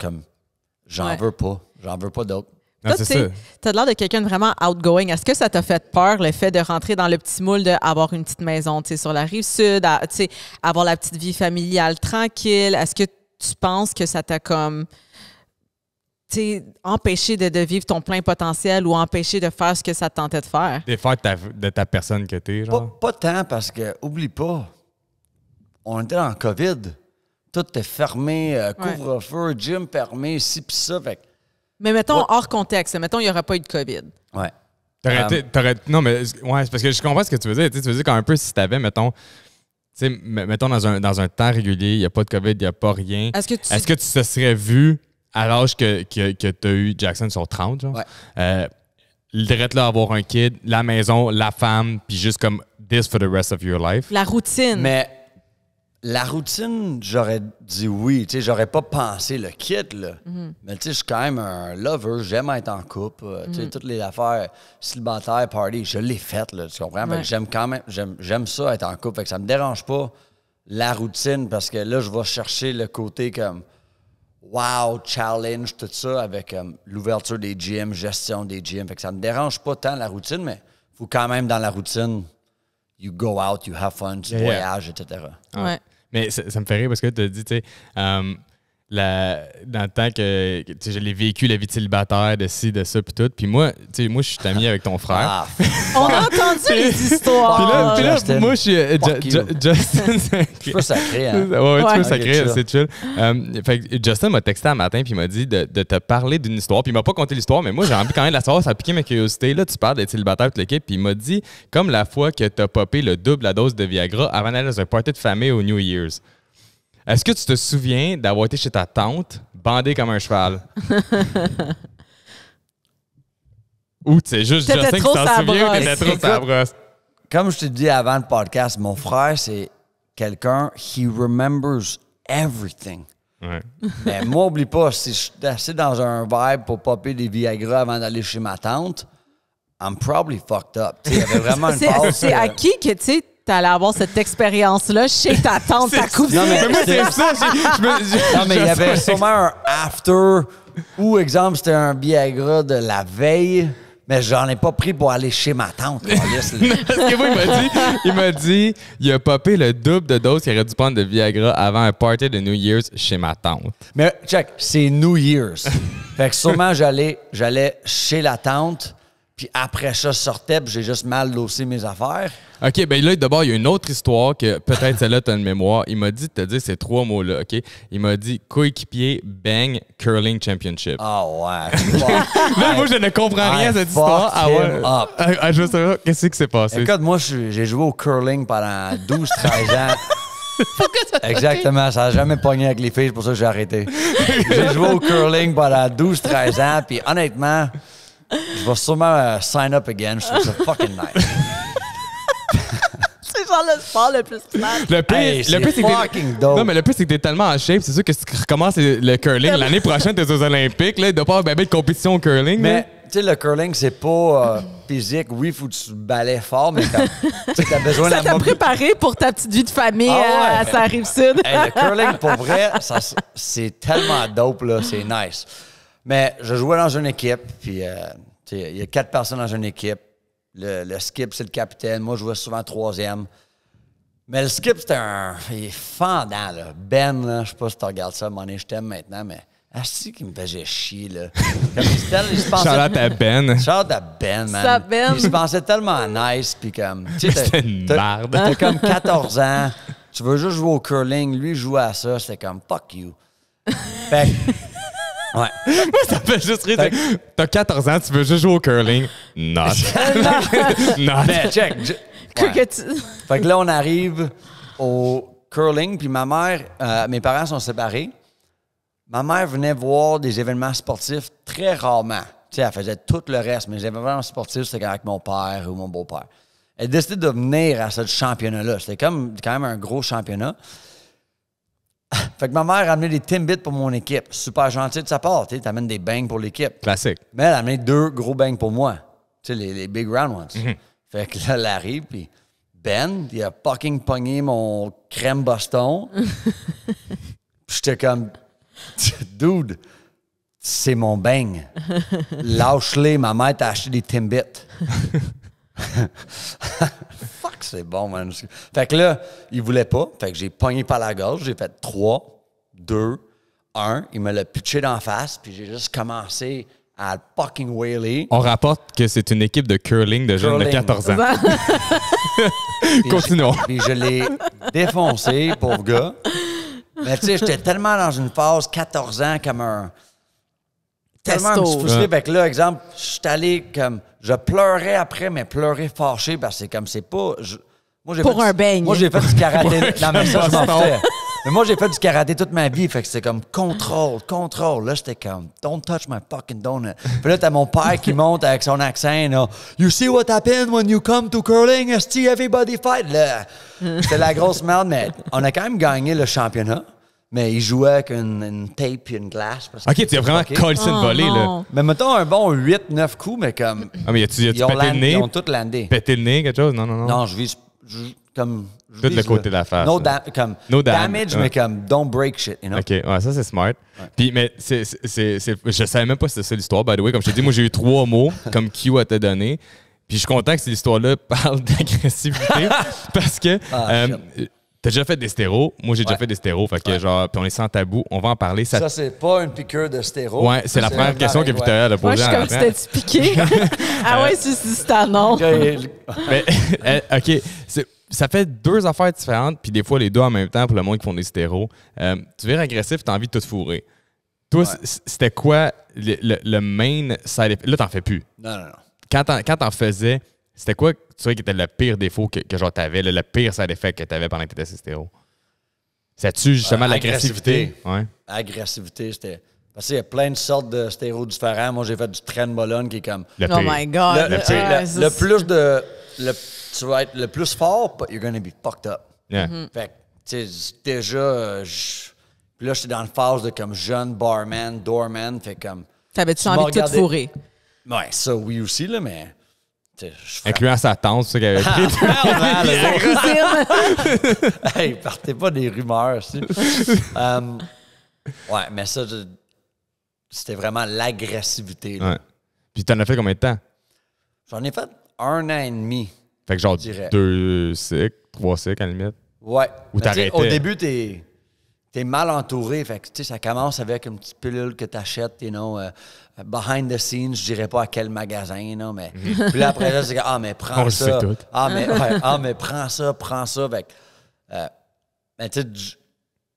pas. J'en veux pas d'autres. Toi, tu sais, t'as l'air de quelqu'un de vraiment outgoing. Est-ce que ça t'a fait peur, le fait de rentrer dans le petit moule d'avoir une petite maison, tu sais, sur la rive sud, tu sais, avoir la petite vie familiale tranquille? Est-ce que tu penses que ça t'a comme, tu sais, empêché de vivre ton plein potentiel ou empêché de faire ce que ça te tentait de faire? De faire de ta personne que t'es, genre? Pas tant, parce que, oublie pas, on était en COVID. Tout est fermé, couvre-feu, gym fermé, ci pis ça, fait. Mais mettons hors contexte, mettons il n'y aurait pas eu de COVID. Ouais. Non, mais ouais, c'est parce que je comprends ce que tu veux dire. Tu veux dire qu'un peu si t'avais, mettons dans un temps régulier, il n'y a pas de COVID, il n'y a pas rien. Est-ce que tu te serais vu à l'âge que tu as eu Jackson sur 30, genre? Ouais. Direct là, avoir un kid, la maison, la femme, puis juste comme this for the rest of your life. La routine. Mais la routine, j'aurais dit oui. Tu sais, j'aurais pas pensé le kid, là. Mais tu sais, je suis quand même un lover. J'aime être en couple. Tu sais, toutes les affaires célibataires, party, je l'ai faites, là. Tu comprends? Fait que j'aime quand même, j'aime ça être en couple. Fait que ça me dérange pas la routine parce que là, je vais chercher le côté comme wow, challenge, tout ça, avec l'ouverture des gyms, gestion des gyms. Fait que ça me dérange pas tant la routine, mais il faut quand même dans la routine, you go out, you have fun, tu voyages, etc. Ouais. Mais ça me fait rire parce que tu as dit, tu sais, dans le temps que je l'ai vécu, la vie de célibataire, de ci, de ça, puis tout. Puis moi, je suis ami avec ton frère. Ah, On a entendu les histoires. Puis là, Justin. moi, je suis Justin. c'est pas sacré, hein? Ouais, tu peux Ok, sacré, chill. c'est chill. Fait que Justin m'a texté un matin puis il m'a dit de te parler d'une histoire. Puis il m'a pas conté l'histoire, mais moi, j'ai envie quand même de la savoir. Ça a piqué ma curiosité. Là, tu parles d'être célibataire toute l'équipe. Puis il m'a dit, comme la fois que tu as popé le double la dose de Viagra avant d'aller dans un party de famille au New Year's. Est-ce que tu te souviens d'avoir été chez ta tante, bandé comme un cheval? Ou c'est juste T'étais Justin qui trop s'en sa souvient ou brosse. t'étais trop sa brosse? Comme je te dis avant le podcast, mon frère, c'est quelqu'un, he remembers everything. Ouais. Mais moi, oublie pas, si je suis assez dans un vibe pour popper des Viagra avant d'aller chez ma tante, I'm probably fucked up. Tu sais, il y avait vraiment une phase. C'est à qui que, tu sais, t'allais avoir cette expérience-là chez ta tante, ta cousine? Non, mais moi, c'est ça. Non, mais il y avait sûrement un after ou, exemple, c'était un Viagra de la veille, mais j'en ai pas pris pour aller chez ma tante. Parce que moi, il m'a dit, il a popé le double de dose qu'il aurait dû prendre de Viagra avant un party de New Year's chez ma tante. Mais check, c'est New Year's. Fait que sûrement, j'allais chez la tante, puis après ça, je sortais, puis j'ai juste mal dossé mes affaires. OK, ben là, d'abord, il y a une autre histoire que peut-être celle-là, tu as une mémoire. Il m'a dit de te dire ces trois mots-là, OK? Il m'a dit coéquipier, bang, curling championship. Ah ouais. Là, moi, je ne comprends rien à cette histoire. Ah ouais. Je sais pas, qu'est-ce qui s'est passé? Écoute, moi, j'ai joué au curling pendant 12-13 ans. Exactement, ça n'a jamais pogné avec les filles, c'est pour ça que j'ai arrêté. J'ai joué au curling pendant 12-13 ans, puis honnêtement, je vais sûrement sign up again. Je trouve ça fucking nice. C'est genre le sport le plus plate. Le pire, Hey, c'est c'est que fucking dope. non, mais le pire, c'est que t'es tellement en shape. C'est sûr que si tu recommences le curling, l'année prochaine, t'es aux Olympiques. Là, il doit pas avoir de compétition au curling. Mais, tu sais, le curling, c'est pas physique. Oui, il faut que tu balais fort, mais t'as besoin Ça de t'a la préparé pour ta petite vie de famille Ah ouais. à sa Rive-Sud. Hey, le curling, pour vrai, c'est tellement dope, là. C'est nice. Mais je jouais dans une équipe, puis tu sais, il y a 4 personnes dans une équipe. Le skip, c'est le capitaine. Moi, je jouais souvent 3e. Mais le skip, il est fendant, là. Ben, là, je sais pas si tu regardes ça, mon je t'aime maintenant, mais asti qui me faisait chier, là. Comme il se pensait... Shout-out à Ben. Shout-out à Ben, man. Ça, Ben. Il se pensait tellement nice, puis comme... tu sais, C'était une merde. T'as comme 14 ans, tu veux juste jouer au curling, lui jouer à ça, c'était comme « fuck you ». Fait que... Ouais. Moi, ça me fait juste rire. T'as 14 ans, tu veux juste jouer au curling. Not. Not. Mais check. Que tu- Fait que là, on arrive au curling, puis ma mère, mes parents sont séparés. Ma mère venait voir des événements sportifs très rarement. Tu sais, elle faisait tout le reste, mais les événements sportifs, c'était avec mon père ou mon beau-père. Elle a décidé de venir à ce championnat-là. C'était comme quand même un gros championnat. Fait que ma mère a amené des Timbits pour mon équipe. Super gentil de sa part. Tu amènes des bangs pour l'équipe. Classique. Mais elle a amené 2 gros bangs pour moi. Tu sais, les big round ones. Fait que là, elle arrive, puis Ben, il a fucking pogné mon crème Boston. Puis j'étais comme, dude, c'est mon bang. Lâche-les, ma mère t'a acheté des Timbits. Fuck, c'est bon, man. Fait que là, il voulait pas. Fait que j'ai pogné par la gorge. J'ai fait 3, 2, 1. Il me l'a pitché d'en face. Puis j'ai juste commencé à fucking wheeler. On rapporte que c'est une équipe de curling de jeunes de Curling. 14 ans. Puis Continuons. Puis je l'ai défoncé, pauvre gars. Mais tu sais, j'étais tellement dans une phase 14 ans comme un... Tellement un Testo. petit frustré. Fait que là, exemple, je suis allé comme... Je pleurais après, mais pleurais fâché parce que c'est comme c'est pas... moi, j'ai Pour fait un beigne. Moi, j'ai fait du karaté. Non, mais ça, je m'en foutais. Mais moi, j'ai fait du karaté toute ma vie. Fait que c'était comme contrôle. Là, j'étais comme, don't touch my fucking donut. Puis là, t'as mon père qui monte avec son accent, là. You see what happened when you come to curling? Esti, everybody fight. Là, c'était la grosse merde, mais on a quand même gagné le championnat. Mais il jouait avec une tape et une glace. parce que OK, tu as vraiment c'était collé fucké. une volée, là. non. Mais mettons un bon 8-9 coups, mais comme. Ah, mais as-tu ils ont pété le nez? ils ont tout landé. Pété le nez, quelque chose? Non. Non, je vis. comme... Tout le côté de la face. Comme No damage, mais comme don't break shit, you know? OK, ouais, ça, c'est smart. Puis, mais je savais même pas si c'était ça l'histoire, by the way. Comme je t'ai dit, moi, j'ai eu 3 mots comme Q a te donné. Puis, je suis content que cette histoire-là parle d'agressivité parce que t'as déjà fait des stéros. Moi, j'ai déjà fait des stéros. Fait que, genre, puis on est sans tabou. On va en parler. Ça c'est pas une piqûre de stéro. Ouais, c'est la première question que Victoria a posée. Moi, je suis comme si t'étais piqué. Ah ouais, c'est un nom. Mais, OK, ça fait 2 affaires différentes, puis des fois les 2 en même temps pour le monde qui font des stéros. Tu vires agressif, t'as envie de tout fourrer. Toi, c'était quoi le main side effect? Là, t'en fais plus. Non. Quand t'en faisais, c'était quoi, tu sais, qui était le pire défaut que genre t'avais, le pire side effect que t'avais pendant que t'étais stéro? C'est-tu justement l'agressivité? Ouais. Agressivité, c'était... Parce qu'il y a plein de sortes de stéros différents. Moi, j'ai fait du trenbolone qui est comme... Oh my God! Le plus de... tu vas être le plus fort, but you're gonna be fucked up. Yeah. Fait que, tu sais, déjà... Puis là, j'étais dans une phase de comme jeune barman, doorman, fait comme... T'avais-tu envie de tout fourrer? Ouais, ça, oui aussi, là, mais... Incluant sa tante, c'est ça qu'elle avait pris. Hey, partez pas des rumeurs, si. Ouais, mais ça, c'était vraiment l'agressivité. Ouais. Puis t'en as fait combien de temps? J'en ai fait 1 an et demi. Fait que genre 2 cycles, 3 cycles à la limite? Ouais. Ou t'arrêtais? Au début, t'es mal entouré. Fait que, tu sais, ça commence avec une petite pilule que t'achètes, you know, behind the scenes, je dirais pas à quel magasin, you know, mais... Puis là, après ça, c'est que, mais prends ça. Mais prends ça. Fait que, mais tu sais,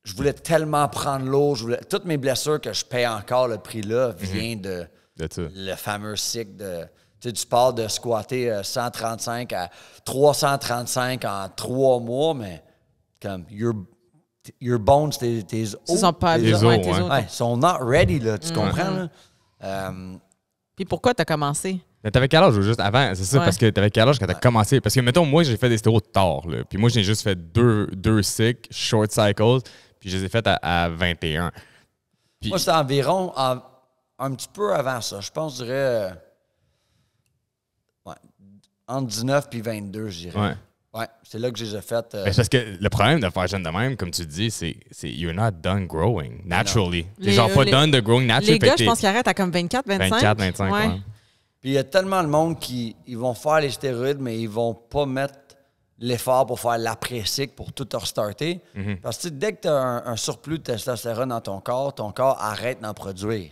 je voulais tellement prendre l'eau. Toutes mes blessures que je paye encore le prix là viennent de le fameux cycle du sport de squatter 135 à 335 en 3 mois, mais comme your bones, tes os, sont pas tes os, sont not ready, là, tu comprends? Là? Puis pourquoi t'as commencé? Mais t'avais quel âge juste avant? C'est ça, parce que t'avais quel âge quand t'as commencé? Parce que, mettons, moi, j'ai fait des stéros tard, là. Puis moi, j'ai juste fait 2 cycles, short cycles, puis je les ai fait à 21. Puis... Moi, c'était environ un petit peu avant ça. Je pense, je dirais, entre 19 et 22, je dirais. Ouais, c'est là que je les ai faites. Parce que le problème de faire jeune de même, comme tu dis, c'est you're not done growing naturally. T'es genre pas done de growing naturally. Les gars, je pense qu'ils arrêtent à comme 24, 25. 24, 25, ouais. Puis il y a tellement de monde qui ils vont faire les stéroïdes, mais ils vont pas mettre l'effort pour faire l'après-cycle pour tout restarter. Parce que dès que tu as un surplus de testostérone dans ton corps arrête d'en produire.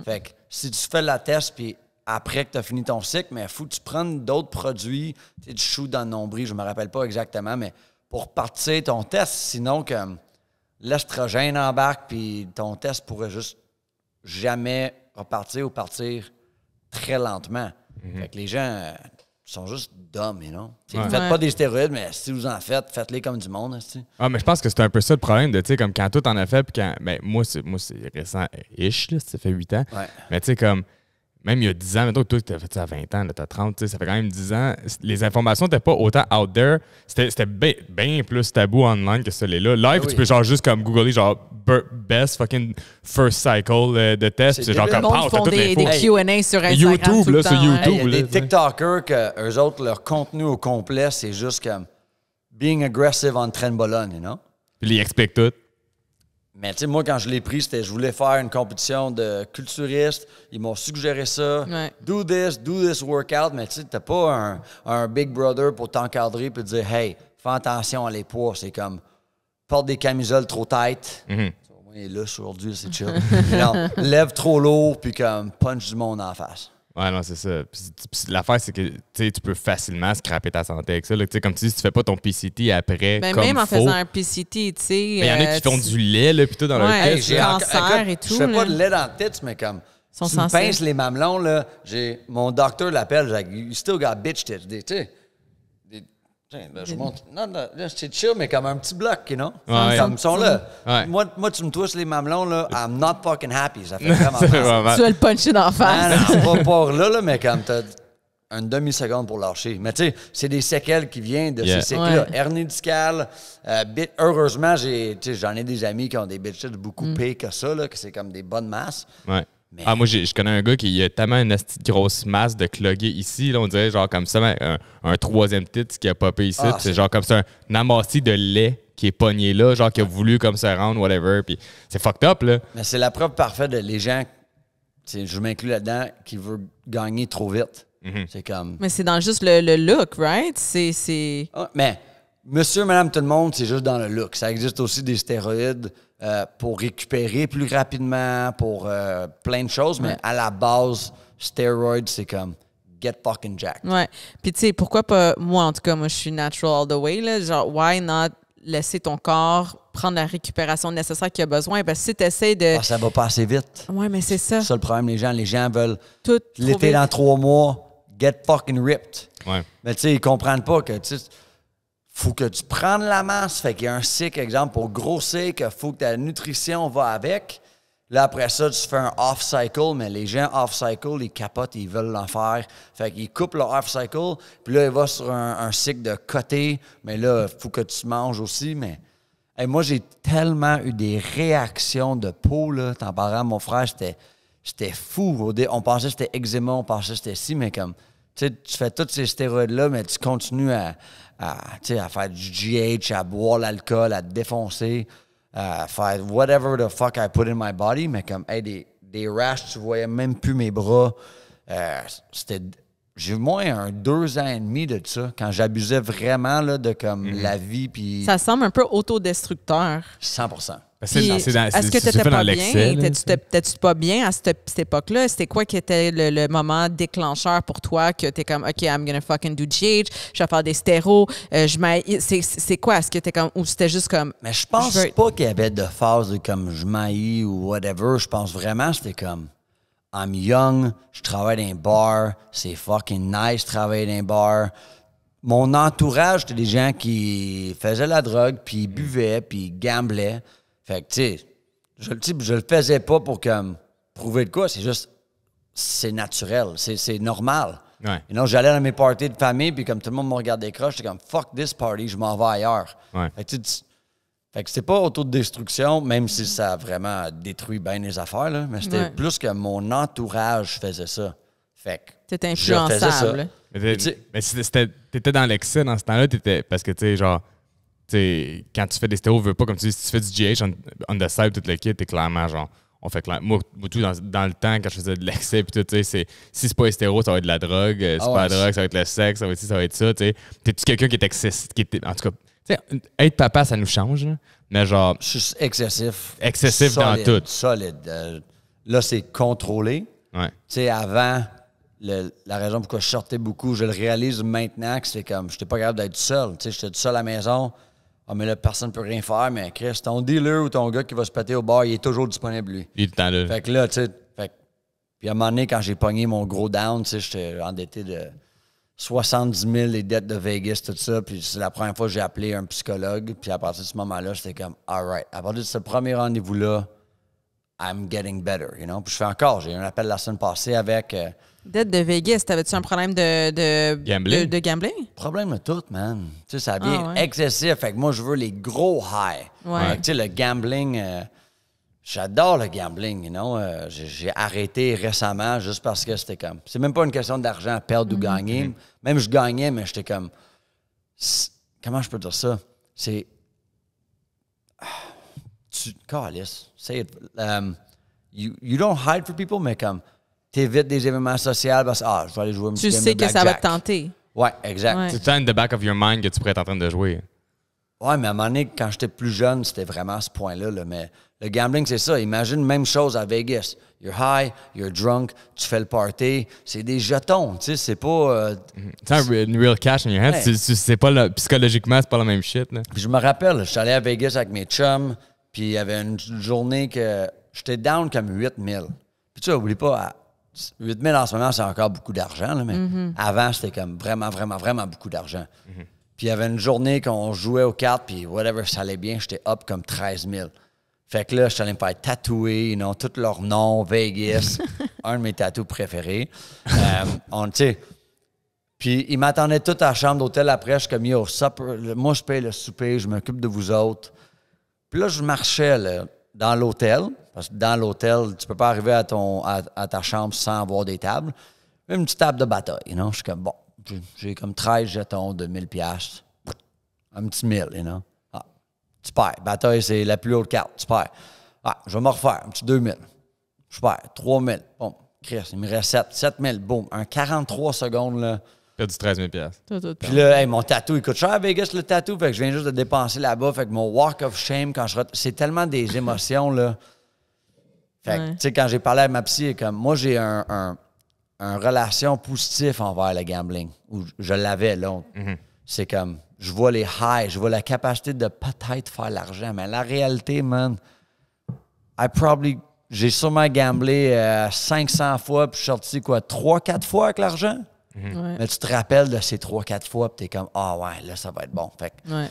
Fait que si tu fais la test, puis après que tu as fini ton cycle, mais il faut que tu prennes d'autres produits, du chou dans le nombril, je me rappelle pas exactement, mais pour partir ton test, sinon comme l'estrogène embarque, puis ton test pourrait juste jamais repartir ou partir très lentement. Fait que les gens sont juste dumb, you know? Faites pas des stéroïdes, mais si vous en faites, faites-les comme du monde. Mais je pense que c'est un peu ça le problème de, tu sais, comme quand tout en a fait, puis quand, ben, moi, c'est récent-ish, là, ça fait 8 ans. Mais tu sais, comme, même il y a 10 ans, mettons que toi, tu as fait ça à 20 ans, tu as 30, ça fait quand même 10 ans. Les informations n'étaient pas autant out there. C'était bien plus tabou online que ça l'est là. Live, tu peux genre juste comme googler genre best fucking first cycle de test. C'est genre comme, ils font des Q&A sur Instagram. YouTube, là, sur YouTube. Il y a des TikTokers que eux autres, leur contenu au complet, c'est juste comme being aggressive on trenbolone, you know? Puis ils expliquent tout. Mais tu sais, moi, quand je l'ai pris, je voulais faire une compétition de culturistes. Ils m'ont suggéré ça. Do this workout. Mais tu sais, t'as pas un big brother pour t'encadrer et te dire, hey, fais attention à les poids. C'est comme, porte des camisoles trop tight. Moi, il est là aujourd'hui, c'est chill. Non, lève trop lourd puis comme punch du monde en face. Ouais, non, c'est ça. Puis l'affaire, c'est que tu peux facilement scraper ta santé avec ça. Là. Comme tu dis, si tu fais pas ton PCT après, ben, comme même en faut, faisant un PCT, tu sais... Il y en a qui font du lait, là, puis tout dans leur tête. J'ai cancer et tout. Je fais pas de lait dans le tête, mais comme... Tu me pinces les mamelons, là, mon docteur l'appelle, « You still got bitch tits. » Tu sais, là, je monte. Non, là, c'est chill, mais comme un petit bloc, you know? Comme ils sont là. Moi, tu me twists les mamelons, là, I'm not fucking happy. Ça fait vraiment mal. Tu vas le puncher d'en face. Non, pas par là, mais comme t'as une demi-seconde pour lâcher. Mais tu sais, c'est des séquelles qui viennent de ces cycles-là. Hernie discale. Heureusement, j'en ai des amis qui ont des bitches beaucoup pires que ça, là, que c'est comme des bonnes masses. Mais... Ah, moi, je connais un gars qui a tellement une grosse masse de clogué ici. Là, on dirait genre comme ça, un troisième titre qui a popé ici. C'est genre comme ça, un amassis de lait qui est pogné là, genre qui a voulu comme se rendre, whatever. Puis c'est fucked up, là. Mais c'est la preuve parfaite de les gens, je m'inclus là-dedans, qui veulent gagner trop vite. C'est comme... Mais c'est dans juste le look, right? C'est... Ah, mais monsieur, madame, tout le monde, c'est juste dans le look. Ça existe aussi des stéroïdes pour récupérer plus rapidement, pour plein de choses, mais à la base, stéroïdes, c'est comme get fucking jacked. Ouais. Puis tu sais, pourquoi pas, moi en tout cas, moi je suis natural all the way, là, genre, why not laisser ton corps prendre la récupération nécessaire qu'il a besoin? Parce que si tu essaies de... Ah, ça va pas assez vite. Ouais, mais c'est ça. C'est ça le problème, les gens veulent Tout l'été dans 3 mois, get fucking ripped. Ouais. Mais tu sais, ils comprennent pas que, tu sais, faut que tu prennes la masse. Fait qu'il y a un cycle, exemple, pour grossir, qu'il faut que ta nutrition va avec. Là, après ça, tu fais un off-cycle, mais les gens off-cycle, ils capotent, ils veulent l'en faire. Fait qu'ils coupent leur off-cycle, puis là, ils vont sur un cycle de côté, mais là, il faut que tu manges aussi. Mais hey, moi, j'ai tellement eu des réactions de peau, là. T'en parlais à mon frère, c'était fou. On pensait que c'était eczéma, on pensait que c'était ci, mais comme, tu sais, tu fais tous ces stéroïdes-là, mais tu continues à faire du GH, à boire l'alcool, à te défoncer, à faire whatever the fuck I put in my body, mais comme, hey, des rashes, tu voyais même plus mes bras. J'ai eu moins 2 ans et demi de ça, quand j'abusais vraiment là, de comme la vie. Puis Ça semble un peu autodestructeur. 100%. Puis, est-ce que tu n'étais pas bien? T'étais-tu pas bien à cette époque-là? C'était quoi qui était le moment déclencheur pour toi que t'es comme, OK, I'm gonna fucking do GH, je vais faire des stéros, c'est quoi? Est-ce que t'es comme, ou c'était juste comme... Mais je pense pas qu'il y avait de phase de comme je m'haïs ou whatever. Je pense vraiment que c'était comme, I'm young, je travaille dans un bar, c'est fucking nice de travailler dans un bar. Mon entourage, c'était des gens qui faisaient la drogue, puis ils buvaient, puis ils gamblaient. Fait que, tu sais, je le faisais pas pour comme prouver de quoi, c'est juste, c'est naturel, c'est normal. Ouais. You know, j'allais dans mes parties de famille, puis comme tout le monde me regardait croche, j'étais comme, fuck this party, je m'en vais ailleurs. Ouais. Fait que c'était pas autodestruction, même si ça a vraiment détruit bien les affaires, là, mais c'était plus que mon entourage faisait ça. Fait que t'étais je faisais ça. influençable. Mais t'étais dans l'excès dans ce temps-là, parce que, tu sais, genre, quand tu fais des stéros, veux pas, comme tu dis, si tu fais du GH on the side, tout le kit, t'es clairement, genre, on fait clairement. Moi, tout dans le temps, quand je faisais de l'excès, puis tout, tu sais, si c'est pas les stéros, ça va être de la drogue, si c'est pas la drogue, ça va être le sexe, ça va être ci, ça va être ça, tu sais. T'es-tu quelqu'un qui est excessif, en tout cas, tu sais, être papa, ça nous change, là, mais genre... Je suis excessif. Excessif solide, dans tout. Solide. Là, c'est contrôlé. Ouais. Tu sais, avant, la raison pourquoi je sortais beaucoup, je le réalise maintenant que c'est comme, j'étais pas capable d'être seul. Tu sais, j'étais tout seul à la maison. Ah, mais là, personne ne peut rien faire, mais Chris, ton dealer ou ton gars qui va se péter au bar, il est toujours disponible, lui. Il est tout le temps là. Fait que là, tu sais, puis à un moment donné, quand j'ai pogné mon gros down, tu sais, j'étais endetté de 70 000, les dettes de Vegas, tout ça, puis c'est la première fois que j'ai appelé un psychologue, puis à partir de ce moment-là, j'étais comme, all right. À partir de ce premier rendez-vous-là, I'm getting better, you know? Puis je fais encore, j'ai eu un appel la semaine passée avec... Dette de Vegas, t'avais-tu un problème de Gambling? de gambling? Problème de tout, man. Tu sais, ça devient excessif. Fait que moi, je veux les gros highs. Ouais. Fait que, tu sais, le gambling, j'adore le gambling, you know. J'ai arrêté récemment juste parce que c'était comme... C'est même pas une question d'argent, perdre ou gagner. Même je gagnais, mais j'étais comme... Comment je peux dire ça? C'est... Calice. Say it. You don't hide for people, mais comme... T'évites des événements sociaux parce que, je vais aller jouer un petit Tu game sais de que ça va te blackjack. tenter. Ouais, exact. Ouais. C'est tout le temps in the back of your mind que tu pourrais être en train de jouer. Ouais, mais à un moment donné, quand j'étais plus jeune, c'était vraiment à ce point-là. Là. Mais le gambling, c'est ça. Imagine même chose à Vegas. You're high, you're drunk, tu fais le party. C'est des jetons, tu sais, c'est pas... C'est une real cash in your hand. Ouais. C'est pas psychologiquement, c'est pas la même shit. Là. Puis je me rappelle, je suis allé à Vegas avec mes chums, puis il y avait une journée que j'étais down comme 8 000. Puis tu sais, oublie pas, 8 000 en ce moment, c'est encore beaucoup d'argent, là, mais avant, c'était comme vraiment, vraiment, vraiment beaucoup d'argent. Puis il y avait une journée qu'on jouait aux cartes, puis whatever, ça allait bien, j'étais up comme 13 000. Fait que là, je suis allé me faire tatouer, ils ont tous leurs noms, Vegas, un de mes tatous préférés. Tu sais, puis ils m'attendaient tous à la chambre d'hôtel après, je suis comme, yo, supper, moi je paye le souper, je m'occupe de vous autres. Puis là, je marchais là, dans l'hôtel, parce que dans l'hôtel, tu peux pas arriver à ta chambre sans avoir des tables. Une petite table de bataille, you know? Je suis comme, bon, j'ai comme 13 jetons de 1000 $. Un petit 1000, you know? Ah, tu perds. Bataille, c'est la plus haute carte. Tu perds. Ah, je vais me refaire. Un petit 2000. Je perds. 3000. Bon, Chris, il me reste 7000. Boum. Un 43 secondes, là. Perdu 13 000 $. Puis là, hey, mon tatou, il coûte cher à Vegas, le tatou. Fait que je viens juste de dépenser là-bas. Fait que mon walk of shame, quand c'est tellement des émotions, là. Fait que, tu sais, quand j'ai parlé à ma psy, comme, moi, j'ai un relation positive envers le gambling. Ou je l'avais, là. C'est comme, je vois les highs, je vois la capacité de peut-être faire l'argent. Mais la réalité, man, j'ai sûrement gamblé 500 fois, puis je suis sorti, 3-4 fois avec l'argent? Mais tu te rappelles de ces 3-4 fois, puis t'es comme, ouais, là, ça va être bon. Fait que,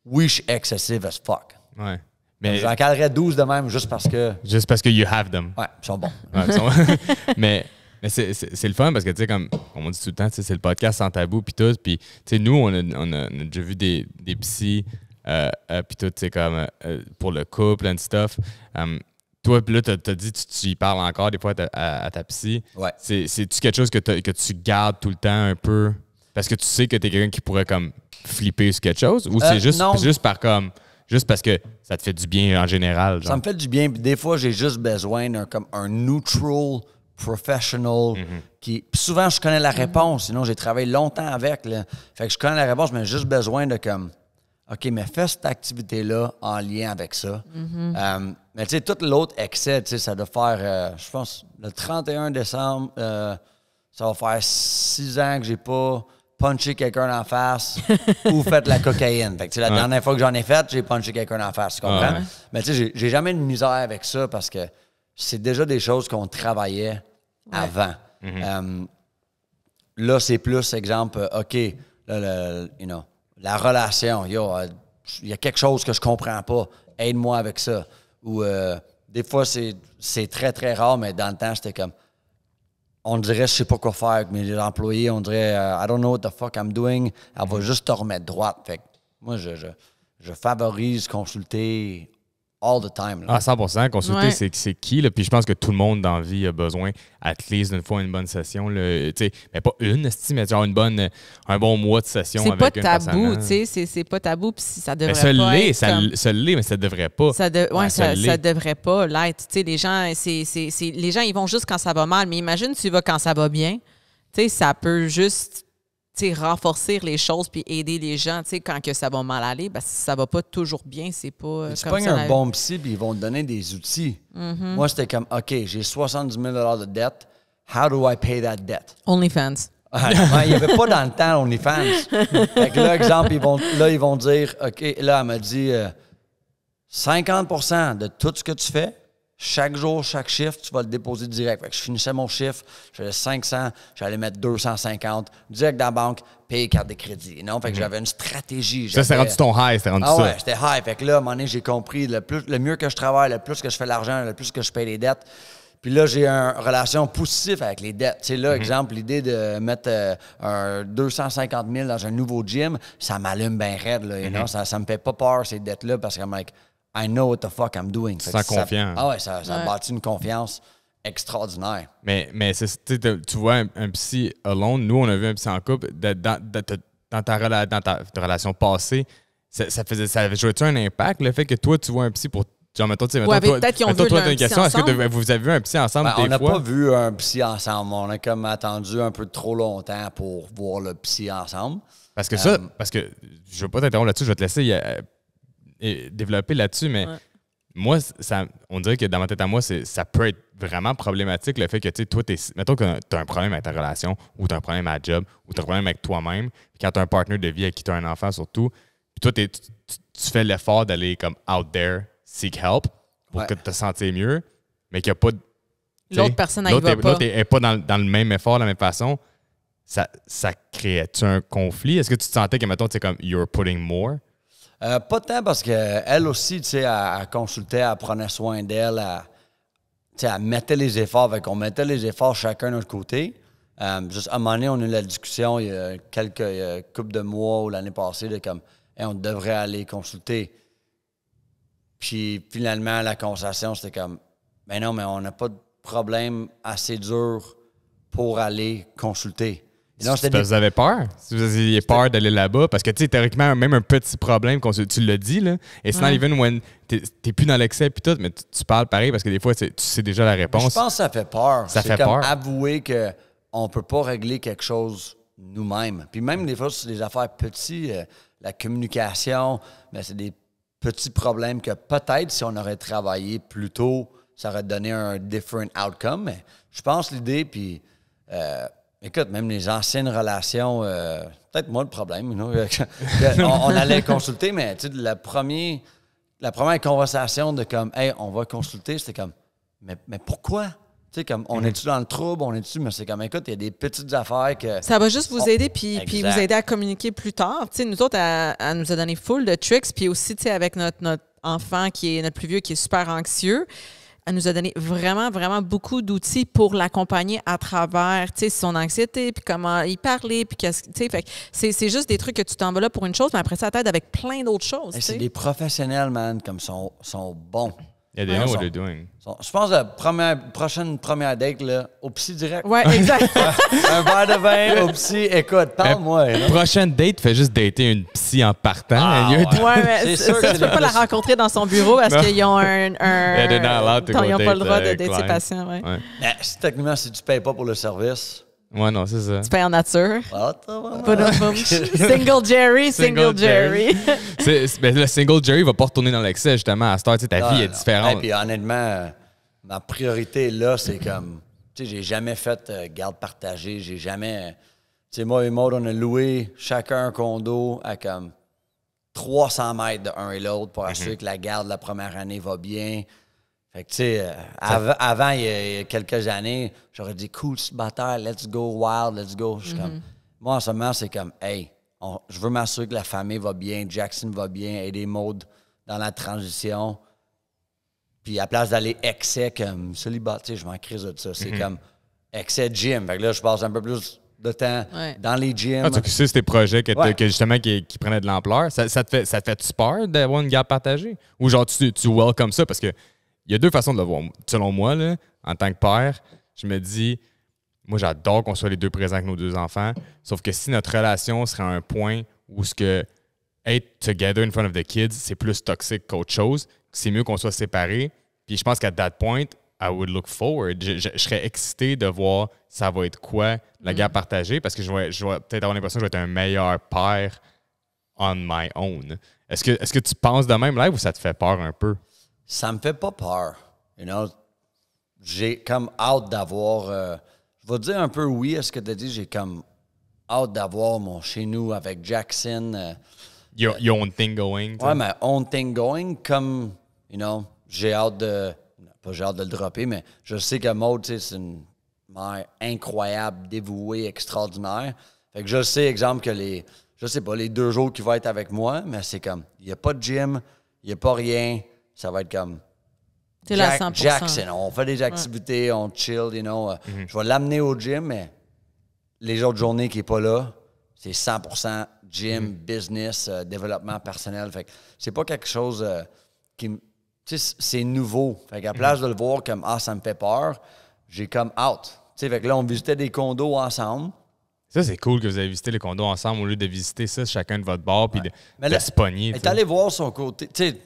oui, je suis excessive as fuck. Ouais. Mais j'en calerais 12 de même juste parce que... Juste parce que you have them. Ouais, ils sont bons. Ouais, mais c'est le fun parce que, tu sais, comme on dit tout le temps, c'est le podcast sans tabou, puis tout. Puis, tu sais, nous, on a déjà vu des psys, puis tout, tu sais, comme pour le couple and stuff. Toi, là, t'as dit tu y parles encore des fois à ta psy. Ouais. C'est-tu quelque chose que tu gardes tout le temps un peu parce que tu sais que t'es quelqu'un qui pourrait comme flipper sur quelque chose? Ou c'est juste parce que ça te fait du bien en général? Genre? Ça me fait du bien. Puis des fois, j'ai juste besoin d'un un neutral professional qui... Puis souvent, je connais la réponse. Sinon, j'ai travaillé longtemps avec. Là. Fait que je connais la réponse, mais j'ai juste besoin de comme... OK, mais fais cette activité-là en lien avec ça. Mais tu sais, tout l'autre excès, tu sais, ça doit faire, je pense, le 31 décembre, ça va faire 6 ans que j'ai pas punché quelqu'un en face ou fait de la cocaïne. Fait que la dernière fois que j'en ai fait, j'ai punché quelqu'un en face, tu comprends? Mais tu sais, j'ai jamais de misère avec ça parce que c'est déjà des choses qu'on travaillait avant. Là, c'est plus, exemple, OK, là, la relation, il y a quelque chose que je comprends pas, aide-moi avec ça. Ou des fois, c'est très, très rare, mais dans le temps, c'était comme, on dirait, je sais pas quoi faire avec mes employés, on dirait, I don't know what the fuck I'm doing, elle va juste te remettre droite. Fait que moi, je favorise consulter all the time. Là. 100%. Consulter, c'est key. Là. Puis je pense que tout le monde dans la vie a besoin, at least, d'une fois, une bonne session. Là. Mais pas une, mais genre un bon mois de session avec une personne. C'est pas tabou, tu sais. C'est pas tabou. Puis ça devrait pas être ça l'est, mais ça devrait pas. Ça devrait pas l'être. Tu sais, les gens, ils vont juste quand ça va mal. Mais imagine, tu vas quand ça va bien. Tu sais, ça peut juste... renforcer les choses puis aider les gens, quand que ça va mal aller, ben, si ça va pas toujours bien, c'est pas tu comme pognes ça. un bon psy puis ils vont te donner des outils. Moi, c'était comme, OK, j'ai 70 000 de dette. How do I pay that debt? OnlyFans. Il n'y avait pas dans le temps OnlyFans. Fait que là, exemple, ils vont dire, OK, là, elle m'a dit 50% de tout ce que tu fais, chaque jour, chaque chiffre, tu vas le déposer direct. Fait que je finissais mon chiffre, je faisais 500, j'allais mettre 250, direct dans la banque, payer carte de crédit. Non? Fait que j'avais une stratégie. Ça, c'est rendu ton high, c'était rendu ça. Ouais, j'étais high. Fait que là, à un moment donné, j'ai compris, le mieux que je travaille, le plus que je fais l'argent, le plus que je paye les dettes. Puis là, j'ai une relation positive avec les dettes. Tu sais, là, exemple, l'idée de mettre un 250 000 dans un nouveau gym, ça m'allume bien raide, là. You know? Ça me fait pas peur, ces dettes-là, parce que I'm like, I know what the fuck I'm doing. Sans confiance. Ça bâtit une confiance extraordinaire. Mais tu vois un psy alone, nous, on a vu un psy en couple, dans ta relation passée, ça avait joué-tu un impact, le fait que toi, tu vois un psy pour... Genre, mettons, peut-être qu'ils ont vu un psy question, est-ce que vous avez vu un psy ensemble On n'a pas vu un psy ensemble. On a comme attendu un peu trop longtemps pour voir le psy ensemble. Parce que je veux pas t'interrompre là-dessus, je vais te laisser... et développer là-dessus, mais moi, on dirait que dans ma tête à moi, ça peut être vraiment problématique le fait que, tu sais, toi, mettons que tu as un problème avec ta relation, ou tu as un problème à la job, ou tu as un problème avec toi-même, puis quand tu as un partenaire de vie avec qui tu as un enfant surtout, puis toi, tu fais l'effort d'aller comme out there, seek help, pour que tu te sentir mieux, mais qu'il n'y a pas... L'autre personne n'y va pas. L'autre n'est pas dans le même effort, de la même façon. Ça créait-tu un conflit? Est-ce que tu te sentais que, mettons, c'est comme « you're putting more » ? Pas tant parce qu'elle aussi, tu sais, elle consultait, elle prenait soin d'elle, elle mettait les efforts. Fait qu'on mettait les efforts chacun de notre côté. Juste à un moment donné, on a eu la discussion il y a quelques couple de mois ou l'année passée de comme hey, on devrait aller consulter. Puis finalement, la conversation, c'était comme, ben non, mais on n'a pas de problème assez dur pour aller consulter. Parce que vous avez peur? Si vous aviez peur d'aller là-bas, parce que, tu sais, théoriquement, même un petit problème, tu l'as dit, là, it's not even when t'es plus dans l'excès puis tout, mais tu parles pareil parce que des fois, tu sais déjà la réponse. Je pense que ça fait peur. Ça fait comme peur. Avouer qu'on ne peut pas régler quelque chose nous-mêmes. Puis même des fois, c'est des affaires petites, la communication, mais c'est des petits problèmes que peut-être si on aurait travaillé plus tôt, ça aurait donné un different outcome. Mais je pense l'idée, puis... écoute, même les anciennes relations, peut-être moi le problème, on allait consulter, mais tu sais, la première conversation de comme, hey, on va consulter, c'était comme, mais pourquoi? Tu sais, comme, on est-tu dans le trouble, mais c'est comme, écoute, il y a des petites affaires que... Ça va juste vous aider, puis vous aider à communiquer plus tard. Tu sais, nous autres, elle nous a donné full de tricks, puis aussi, tu sais, avec notre enfant qui est notre plus vieux, qui est super anxieux, elle nous a donné vraiment, vraiment beaucoup d'outils pour l'accompagner à travers, tu sais, son anxiété, puis comment y parler, puis tu sais, fait que c'est juste des trucs que tu t'en vas là pour une chose, mais après ça t'aide avec plein d'autres choses. C'est des professionnels, man, comme sont bons. Yeah, they know what they're doing. Je pense que la première date, là, au psy direct. Ouais, exact. Un verre de vin, au psy, écoute, parle-moi. Prochaine date, fais juste dater une psy en partant. Ouais, mais tu peux pas la rencontrer dans son bureau parce qu'ils ont ils n'ont pas le droit de dater ses patients. Ouais. Mais techniquement, si tu ne payes pas pour le service... Ouais, non, c'est ça. Tu payes en nature. Single Jerry. Mais le single Jerry va pas retourner dans l'excès, justement. À cette heure, ta vie est différente. Et puis honnêtement, ma priorité là, c'est comme, tu sais, j'ai jamais fait garde partagée. J'ai jamais... Tu sais, moi et Maud, on a loué chacun un condo à comme 300 mètres de un et l'autre pour assurer que la garde la première année va bien. Fait que, tu sais, avant, il y a quelques années, j'aurais dit, cool, célibataire, let's go wild, let's go. Je suis comme, moi, en ce moment, c'est comme, hey, je veux m'assurer que la famille va bien, Jackson va bien, aider Maud dans la transition. Puis, à place d'aller excès comme célibataire, je m'en crise de ça. C'est comme excès gym. Fait que là, je passe un peu plus de temps dans les gyms. Ah, tu sais, c'est tes projets justement qui prenaient de l'ampleur. Ça te fait-tu peur d'avoir une garde partagée? Ou genre, tu welcomes ça? Parce que il y a deux façons de le voir. Selon moi, là, en tant que père, je me dis, moi, j'adore qu'on soit les deux présents avec nos deux enfants. Sauf que si notre relation serait à un point où ce que être together in front of the kids, c'est plus toxique qu'autre chose, c'est mieux qu'on soit séparés. Puis je pense qu'à that point, I would look forward. Je serais excité de voir ça va être quoi la garde partagée parce que je vais peut-être avoir l'impression que je vais être un meilleur père on my own. Est-ce que tu penses de même live ou ça te fait peur un peu? Ça me fait pas peur. You know? J'ai comme hâte d'avoir... je vais dire un peu oui à ce que tu as dit. J'ai comme hâte d'avoir mon chez nous avec Jackson. Your own thing going. Ouais, my own thing going. Comme, you know, j'ai hâte de... Pas j'ai hâte de le dropper, mais je sais que Maud, c'est une mère incroyable, dévouée, extraordinaire. Fait que je sais, exemple, que les 2 jours qu'il va être avec moi, mais c'est comme, il n'y a pas de gym, il n'y a pas rien. Ça va être comme Jackson. On fait des activités, on chill, you know. Je vais l'amener au gym, mais les autres journées qui n'est pas là, c'est 100% gym, business, développement personnel. Fait que c'est pas quelque chose qui... Tu sais, c'est nouveau. Fait qu'à place de le voir comme « Ah, ça me fait peur », j'ai comme « out ». Tu sais, fait que là, on visitait des condos ensemble. Ça, c'est cool que vous avez visité les condos ensemble au lieu de visiter ça chacun de votre bord puis de se pogner. Elle est allé voir son côté. Tu sais,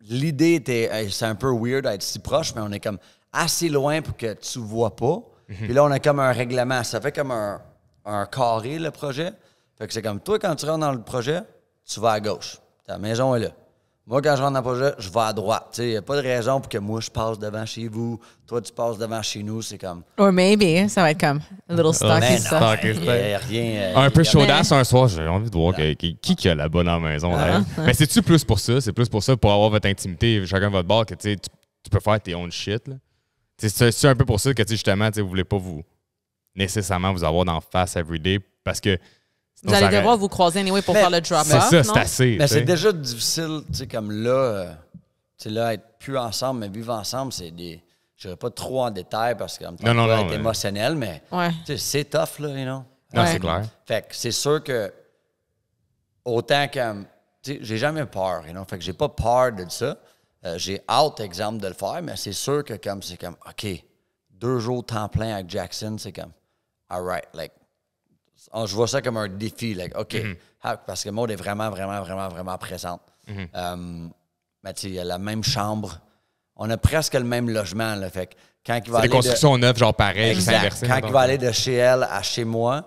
l'idée était, c'est un peu weird d'être si proche, mais on est comme assez loin pour que tu vois pas. Puis là, on a comme un règlement. Ça fait comme un carré, le projet. Fait que c'est comme, toi, quand tu rentres dans le projet, tu vas à gauche. Ta maison est là. Moi, quand je rentre dans le projet, je vais à droite. Il n'y a pas de raison pour que moi, je passe devant chez vous, toi, tu passes devant chez nous. C'est comme... Or maybe, ça va être comme a little stocky stuff. Rien. Un peu chaudasse un soir, j'ai envie de voir qui a là-bas dans la maison. Mais c'est-tu plus pour ça? C'est plus pour ça, pour avoir votre intimité, chacun de votre bord, que tu peux faire tes own shit. C'est un peu pour ça que justement, vous ne voulez pas nécessairement vous avoir d'en face everyday parce que vous allez devoir vous croiser anyway pour faire le drop-off. C'est ça, c'est assez. Mais c'est déjà difficile, comme là, être plus ensemble, mais vivre ensemble, c'est des... Je n'irai pas trop en détail parce que être émotionnel, mais c'est tough, là, you know? Non, c'est clair. Fait que c'est sûr que autant que... j'ai jamais peur, fait que j'ai pas peur de ça. J'ai hâte, exemple, de le faire, mais c'est sûr que c'est comme, OK, 2 jours temps plein avec Jackson, c'est comme, all right, like, je vois ça comme un défi, like, OK, parce que Maud est vraiment, vraiment, vraiment, vraiment présente. Mais tu sais, il y a la même chambre, on a presque le même logement, là, fait que quand il va aller... C'est des constructions neuves, genre pareil, exact. Quand il va aller de chez elle à chez moi,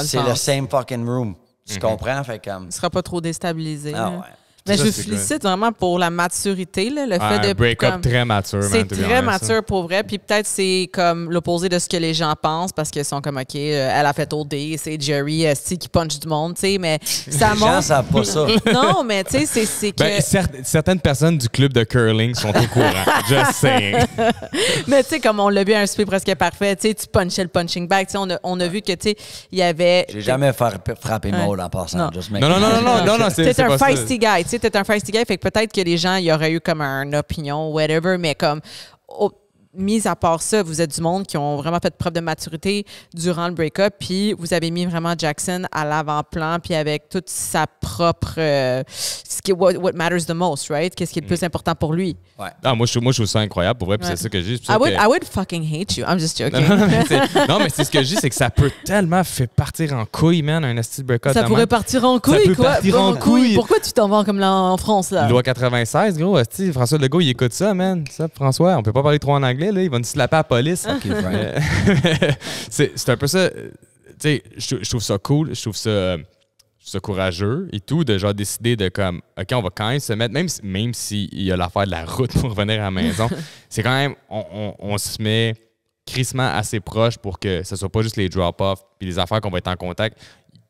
c'est le same fucking room. Tu comprends? Fait comme... Il ne sera pas trop déstabilisé. Ah ouais. Mais je vous félicite vraiment pour la maturité, là, le fait de... Un break-up très mature. C'est très mature pour vrai. Puis peut-être c'est comme l'opposé de ce que les gens pensent parce qu'ils sont comme, OK, elle a fait OD, c'est Jerry qui punch du monde, tu sais, mais ça montre... Les gens savent pas ça. Non, mais tu sais, c'est que... Ben, certaines personnes du club de curling sont au courant. Just saying. Mais tu sais, comme on l'a vu à un souper presque parfait, tu sais, tu punchais le punching bag. Tu sais, on a vu que, tu sais, il y avait... J'ai jamais frappé Maud en passant. Non, c'est un feisty guy. Tu sais, t'es un feisty guy, fait que peut-être que les gens, il y aurait eu comme une opinion, whatever, mais comme, mis à part ça, vous êtes du monde qui ont vraiment fait preuve de maturité durant le break-up, puis vous avez mis vraiment Jackson à l'avant-plan, puis avec toute sa propre... what matters the most, right? Qu'est-ce qui est le plus important pour lui? Ouais. Ah, moi, je trouve ça incroyable, pour vrai, puis c'est ça que je dis. I would fucking hate you. I'm just joking. Non, mais c'est ce que je dis, c'est que ça peut tellement faire partir en couille, man, un esti de break-up. Ça pourrait partir en couille, ça peut partir en couille. Pourquoi tu t'en vas comme là en France, là? Loi 96, gros, esti, François Legault, il écoute ça, man. Ça, François, on peut pas parler trop en anglais, là, il va nous slapper à la police. Okay, c'est un peu ça, tu sais, je trouve ça cool, je trouve ça courageux et tout, de genre décider de comme, OK, on va quand même se mettre, même s'il y a l'affaire de la route pour revenir à la maison, c'est quand même, on se met crissement assez proche pour que ce soit pas juste les drop-off puis les affaires qu'on va être en contact.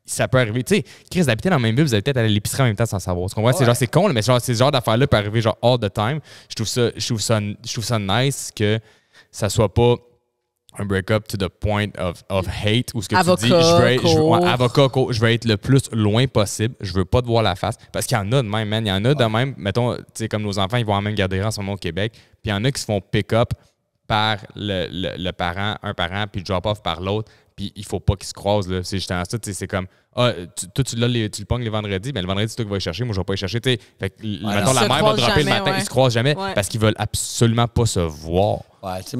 Ça peut arriver, tu sais, Chris, d'habiter dans la même ville, vous allez peut-être aller à l'épicerie en même temps sans savoir. Tu comprends? Ouais. C'est genre, c'est con, mais genre, ce genre d'affaires-là peut arriver genre all the time. Je trouve ça nice que ça soit pas un break-up to the point of hate ou ce que avocat, tu dis, je veux être le plus loin possible, je veux pas te voir la face, parce qu'il y en a de même, man, il y en a de même, mettons, tu sais, comme nos enfants, ils vont en même garderie en ce moment au Québec, puis il y en a qui se font pick-up par le parent, un parent, puis drop-off par l'autre, puis il faut pas qu'ils se croisent, là, c'est justement ça, tu sais, c'est comme, toi, tu le pognes les vendredis, mais le vendredi, c'est toi qui vas y chercher, moi, je vais pas y chercher, tu sais, fait que, mettons, la mère va dropper le matin, ils se croisent jamais, parce qu'ils veulent absolument pas se voir. Ouais, tu sais,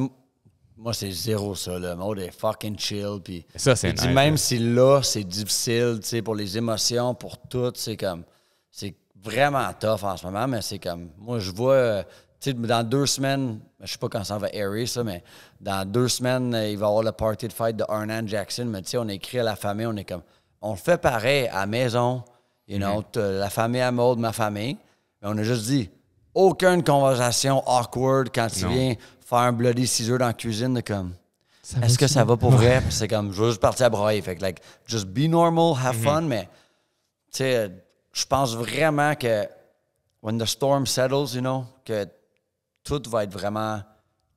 moi, c'est zéro, ça. Le mode est fucking chill. Puis, ça, c'est nice, même si là, c'est difficile, tu sais, pour les émotions, pour tout, c'est comme... C'est vraiment tough en ce moment, mais c'est comme... Moi, je vois... tu sais, dans 2 semaines... Je sais pas quand ça va airer, ça, mais dans 2 semaines, il va y avoir le party de fête de Hernan Jackson. Mais tu sais, on a écrit à la famille, on est comme... On le fait pareil, à la maison. You know, la famille à Maud, ma famille. Mais on a juste dit... Aucune conversation awkward quand tu viens... faire un Bloody Caesar dans la cuisine de comme est-ce que ça va pour vrai? Puis c'est comme je veux juste partir à broyer. Fait que like just be normal, have fun, mais tu sais, je pense vraiment que when the storm settles, you know, que tout va être vraiment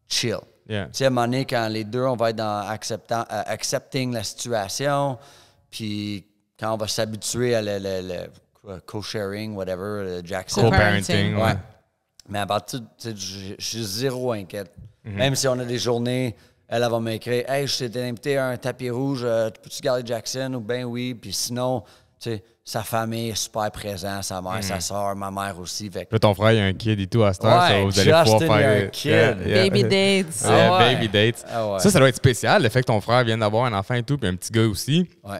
chill. Yeah. Tu sais, à un moment donné, quand les deux, on va être dans accepting la situation, puis quand on va s'habituer à le co-sharing, whatever, Jackson. Co-parenting, ouais. Mais à partir, je suis zéro inquiète. Même si on a des journées, elle va m'écrire « Hey, je t'ai invité à un tapis rouge, peux-tu garder Jackson? » Ou « Ben oui. » Puis sinon, tu sais, sa famille est super présente, sa mère, sa soeur, ma mère aussi. Fait que... Là, ton frère, il y a un kid et tout à cette heure, ça, vous allez pouvoir faire... un kid. Baby dates. Baby dates. Ouais. Ça doit être spécial, le fait que ton frère vienne d'avoir un enfant et tout, puis un petit gars aussi. Ouais.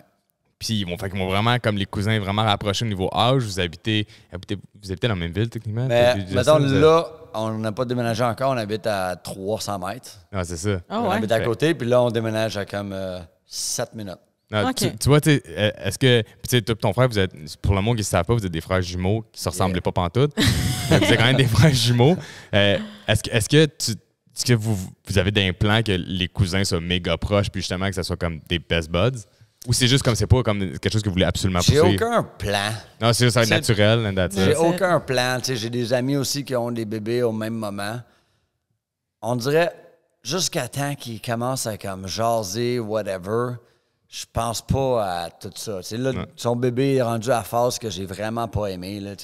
Puis ils vont vraiment, comme les cousins, vraiment rapprochés au niveau âge. Vous habitez dans la même ville, techniquement? Mais, mettons, là, on n'a pas déménagé encore. On habite à 300 mètres. Ah, c'est ça. On habite à côté, puis là, on déménage à comme 7 minutes. Ah, okay. Tu vois, est-ce que... Puis tu sais, toi et ton frère, vous êtes... Pour le monde qui ne savent pas, vous êtes des frères jumeaux qui se ressemblaient pas pantoute. Vous êtes quand même des frères jumeaux. Est-ce que vous avez des plans que les cousins soient méga proches, puis justement que ça soit comme des best buds? Ou c'est juste comme c'est pas comme quelque chose que vous voulez absolument pousser? J'ai aucun plan. Non, c'est juste ça va être naturel. J'ai aucun plan. J'ai des amis aussi qui ont des bébés au même moment. On dirait, jusqu'à temps qu'ils commencent à comme jaser, whatever, je pense pas à tout ça. Là, son bébé est rendu à la phase que j'ai vraiment pas aimé. Là,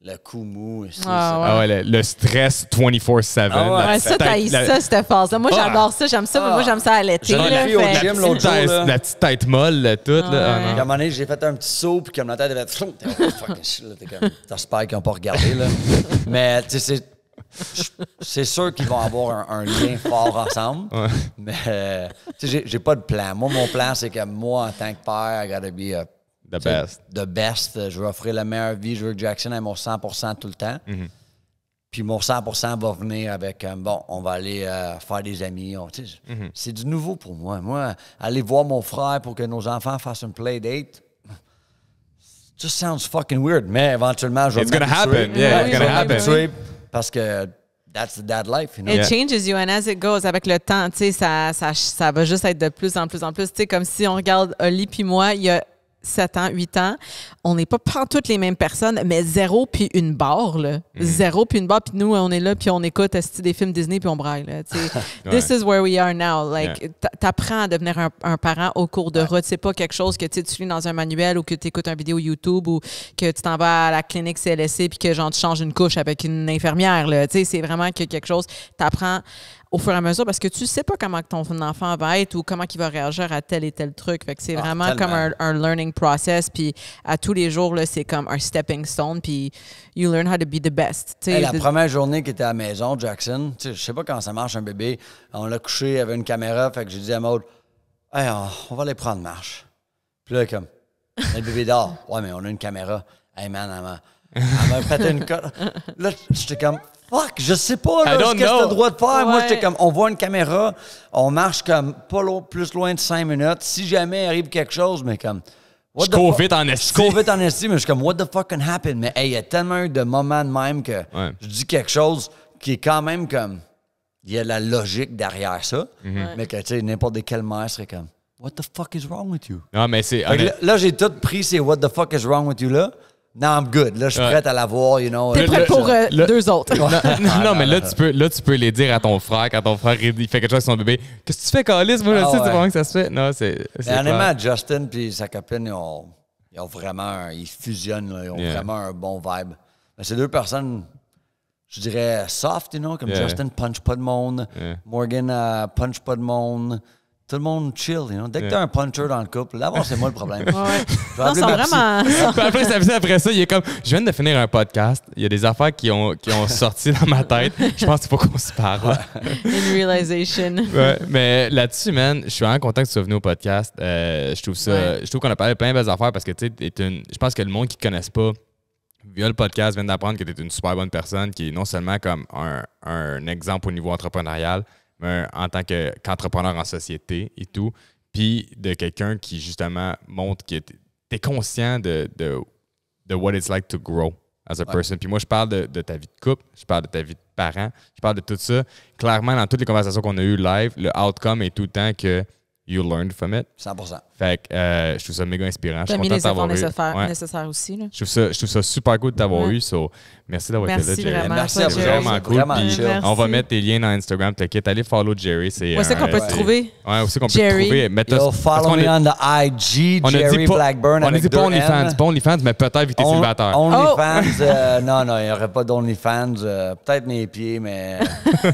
le coup mou. Ah ouais, le stress 24/7. Ouais, ça, t'as eu ça, cette phase-là. Moi, j'adore ça, j'aime ça, mais moi, j'aime ça à l'été. La petite tête molle, toute. À un moment donné, j'ai fait un petit saut, puis comme la tête avait fait... J'espère qu'ils n'ont pas regardé, là. Mais, tu sais, c'est sûr qu'ils vont avoir un lien fort ensemble. Ouais. Mais, tu sais, j'ai pas de plan. Moi, mon plan, c'est que moi, en tant que père, I gotta be... The best. The best. Je veux offrir la meilleure vie. Je veux que Jackson ait mon 100% tout le temps. Mm-hmm. Puis mon 100% va venir avec, bon, on va aller faire des amis. Mm-hmm. C'est du nouveau pour moi. Moi, aller voir mon frère pour que nos enfants fassent une play date, just sounds fucking weird. Mais éventuellement, je vais It's gonna happen. Yeah, it's gonna happen. Parce que that's the dad life. You know? It changes you and as it goes. Avec le temps, tu sais, ça va juste être de plus en plus en plus. Tu sais, comme si on regarde Oli puis moi, il y a 7 ans, 8 ans, on n'est pas toutes les mêmes personnes, mais 0 puis une barre, là. 0 puis une barre, puis nous, on est là, puis on écoute des films Disney, puis on braille, là. This is where we are now. Like, t'apprends à devenir un parent au cours de route. C'est pas quelque chose que tu lis dans un manuel ou que tu écoutes une vidéo YouTube ou que tu t'en vas à la clinique CLSC puis que genre tu changes une couche avec une infirmière, là. Tu sais, c'est vraiment quelque chose, t'apprends au fur et à mesure, parce que tu sais pas comment ton enfant va être ou comment il va réagir à tel et tel truc. Fait que c'est vraiment comme un learning process, puis à tous les jours, là, c'est comme un stepping stone, puis you learn how to be the best. Hey, la première journée qu'il était à la maison, Jackson, je sais pas comment ça marche un bébé, on l'a couché, il avait une caméra, fait que j'ai dit à Maud, hey, on va aller prendre marche. Puis là, comme, le bébé dort. Ouais, mais on a une caméra. Hey man, elle m'a pété une cote. Là, j'étais comme, fuck, je sais pas là, ce que tu as le droit de faire. Ouais. Moi, j'étais comme, on voit une caméra, on marche comme pas plus loin de 5 minutes. Si jamais arrive quelque chose, mais comme... Je cours vite en esti. Je cours vite en esti, mais je suis comme, what the fuck can happen? Mais hey, il y a tellement eu de moments de même que je dis quelque chose qui est quand même comme... Il y a la logique derrière ça, mais que, tu sais, n'importe quelle mère serait comme, what the fuck is wrong with you? Non, mais c'est... Là, j'ai tout pris ces what the fuck is wrong with you là. Non, I'm good. Là, je suis prête à l'avoir, you know. T'es prête pour 2 autres. Non, mais là, tu peux les dire à ton frère quand ton frère il fait quelque chose avec son bébé. Qu'est-ce que tu fais, Carlis? Moi, je sais, c'est vraiment que ça se fait. Non, c'est honnêtement, Justin et sa copine, ils ont vraiment... Ils fusionnent, là, ils ont vraiment un bon vibe. Mais c'est 2 personnes, je dirais, soft, you know, comme Justin punch pas de monde. Morgan punch pas de monde. Tout le monde chill, you know. Dès que t'as un puncher dans le couple, là, c'est moi le problème. Non, c'est vraiment... Après ça, il est comme, je viens de finir un podcast, il y a des affaires qui ont sorti dans ma tête, je pense qu'il faut qu'on se parle. Une realization. Ouais, mais là-dessus, man, je suis vraiment content que tu sois venu au podcast. Je trouve qu'on a parlé de plein de belles affaires parce que, tu sais, je pense que le monde qui ne connaisse pas, via le podcast, vient d'apprendre que tu es une super bonne personne qui est non seulement comme un exemple au niveau entrepreneurial, mais en tant qu'entrepreneur en société et tout, puis de quelqu'un qui, justement, montre que tu es conscient de what it's like to grow as a person. Puis moi, je parle de ta vie de couple, je parle de ta vie de parent, je parle de tout ça. Clairement, dans toutes les conversations qu'on a eues live, le outcome est tout le temps que you learned from it. 100%. Fait que je trouve ça méga inspirant. T'as mis les efforts nécessaires aussi. Là. Je trouve ça super cool de t'avoir eu. So, merci d'avoir été là, Jerry. Vraiment, merci à vous. Vraiment cool. Puis, on va mettre tes liens dans Instagram. T'inquiète, allez follow Jerry. Où est-ce qu'on peut te trouver? Ouais, où est-ce qu'on peut te trouver? Yo, follow me on the IG, Jerry Blackburn. On ne dit pas OnlyFans. Pas OnlyFans, mais peut-être vu que t'es célibataire. OnlyFans, non, il n'y aurait pas d'OnlyFans. Peut-être mes pieds, mais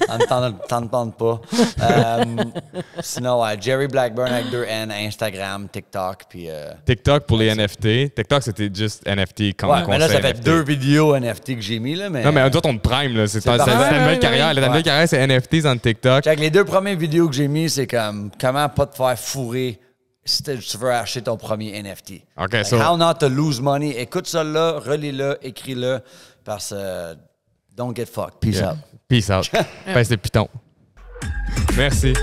on ne tente pas. Sinon, Jerry Blackburn avec 2 N, Instagram, TikTok. Puis, TikTok pour les NFT. TikTok, c'était juste NFT comme mais là, ça fait 2 vidéos NFT que j'ai mis. Là, mais... Non, mais nous autres, on te prime. Là. C'est ta nouvelle carrière. La nouvelle carrière, c'est NFTs en TikTok. Les 2 premières vidéos que j'ai mis, c'est comme comment pas te faire fourrer si tu veux acheter ton premier NFT. Okay, How not to lose money. Écoute ça là, relis-le, écris-le, parce que don't get fucked. Peace out. Peace out. Pèse le piton. Merci.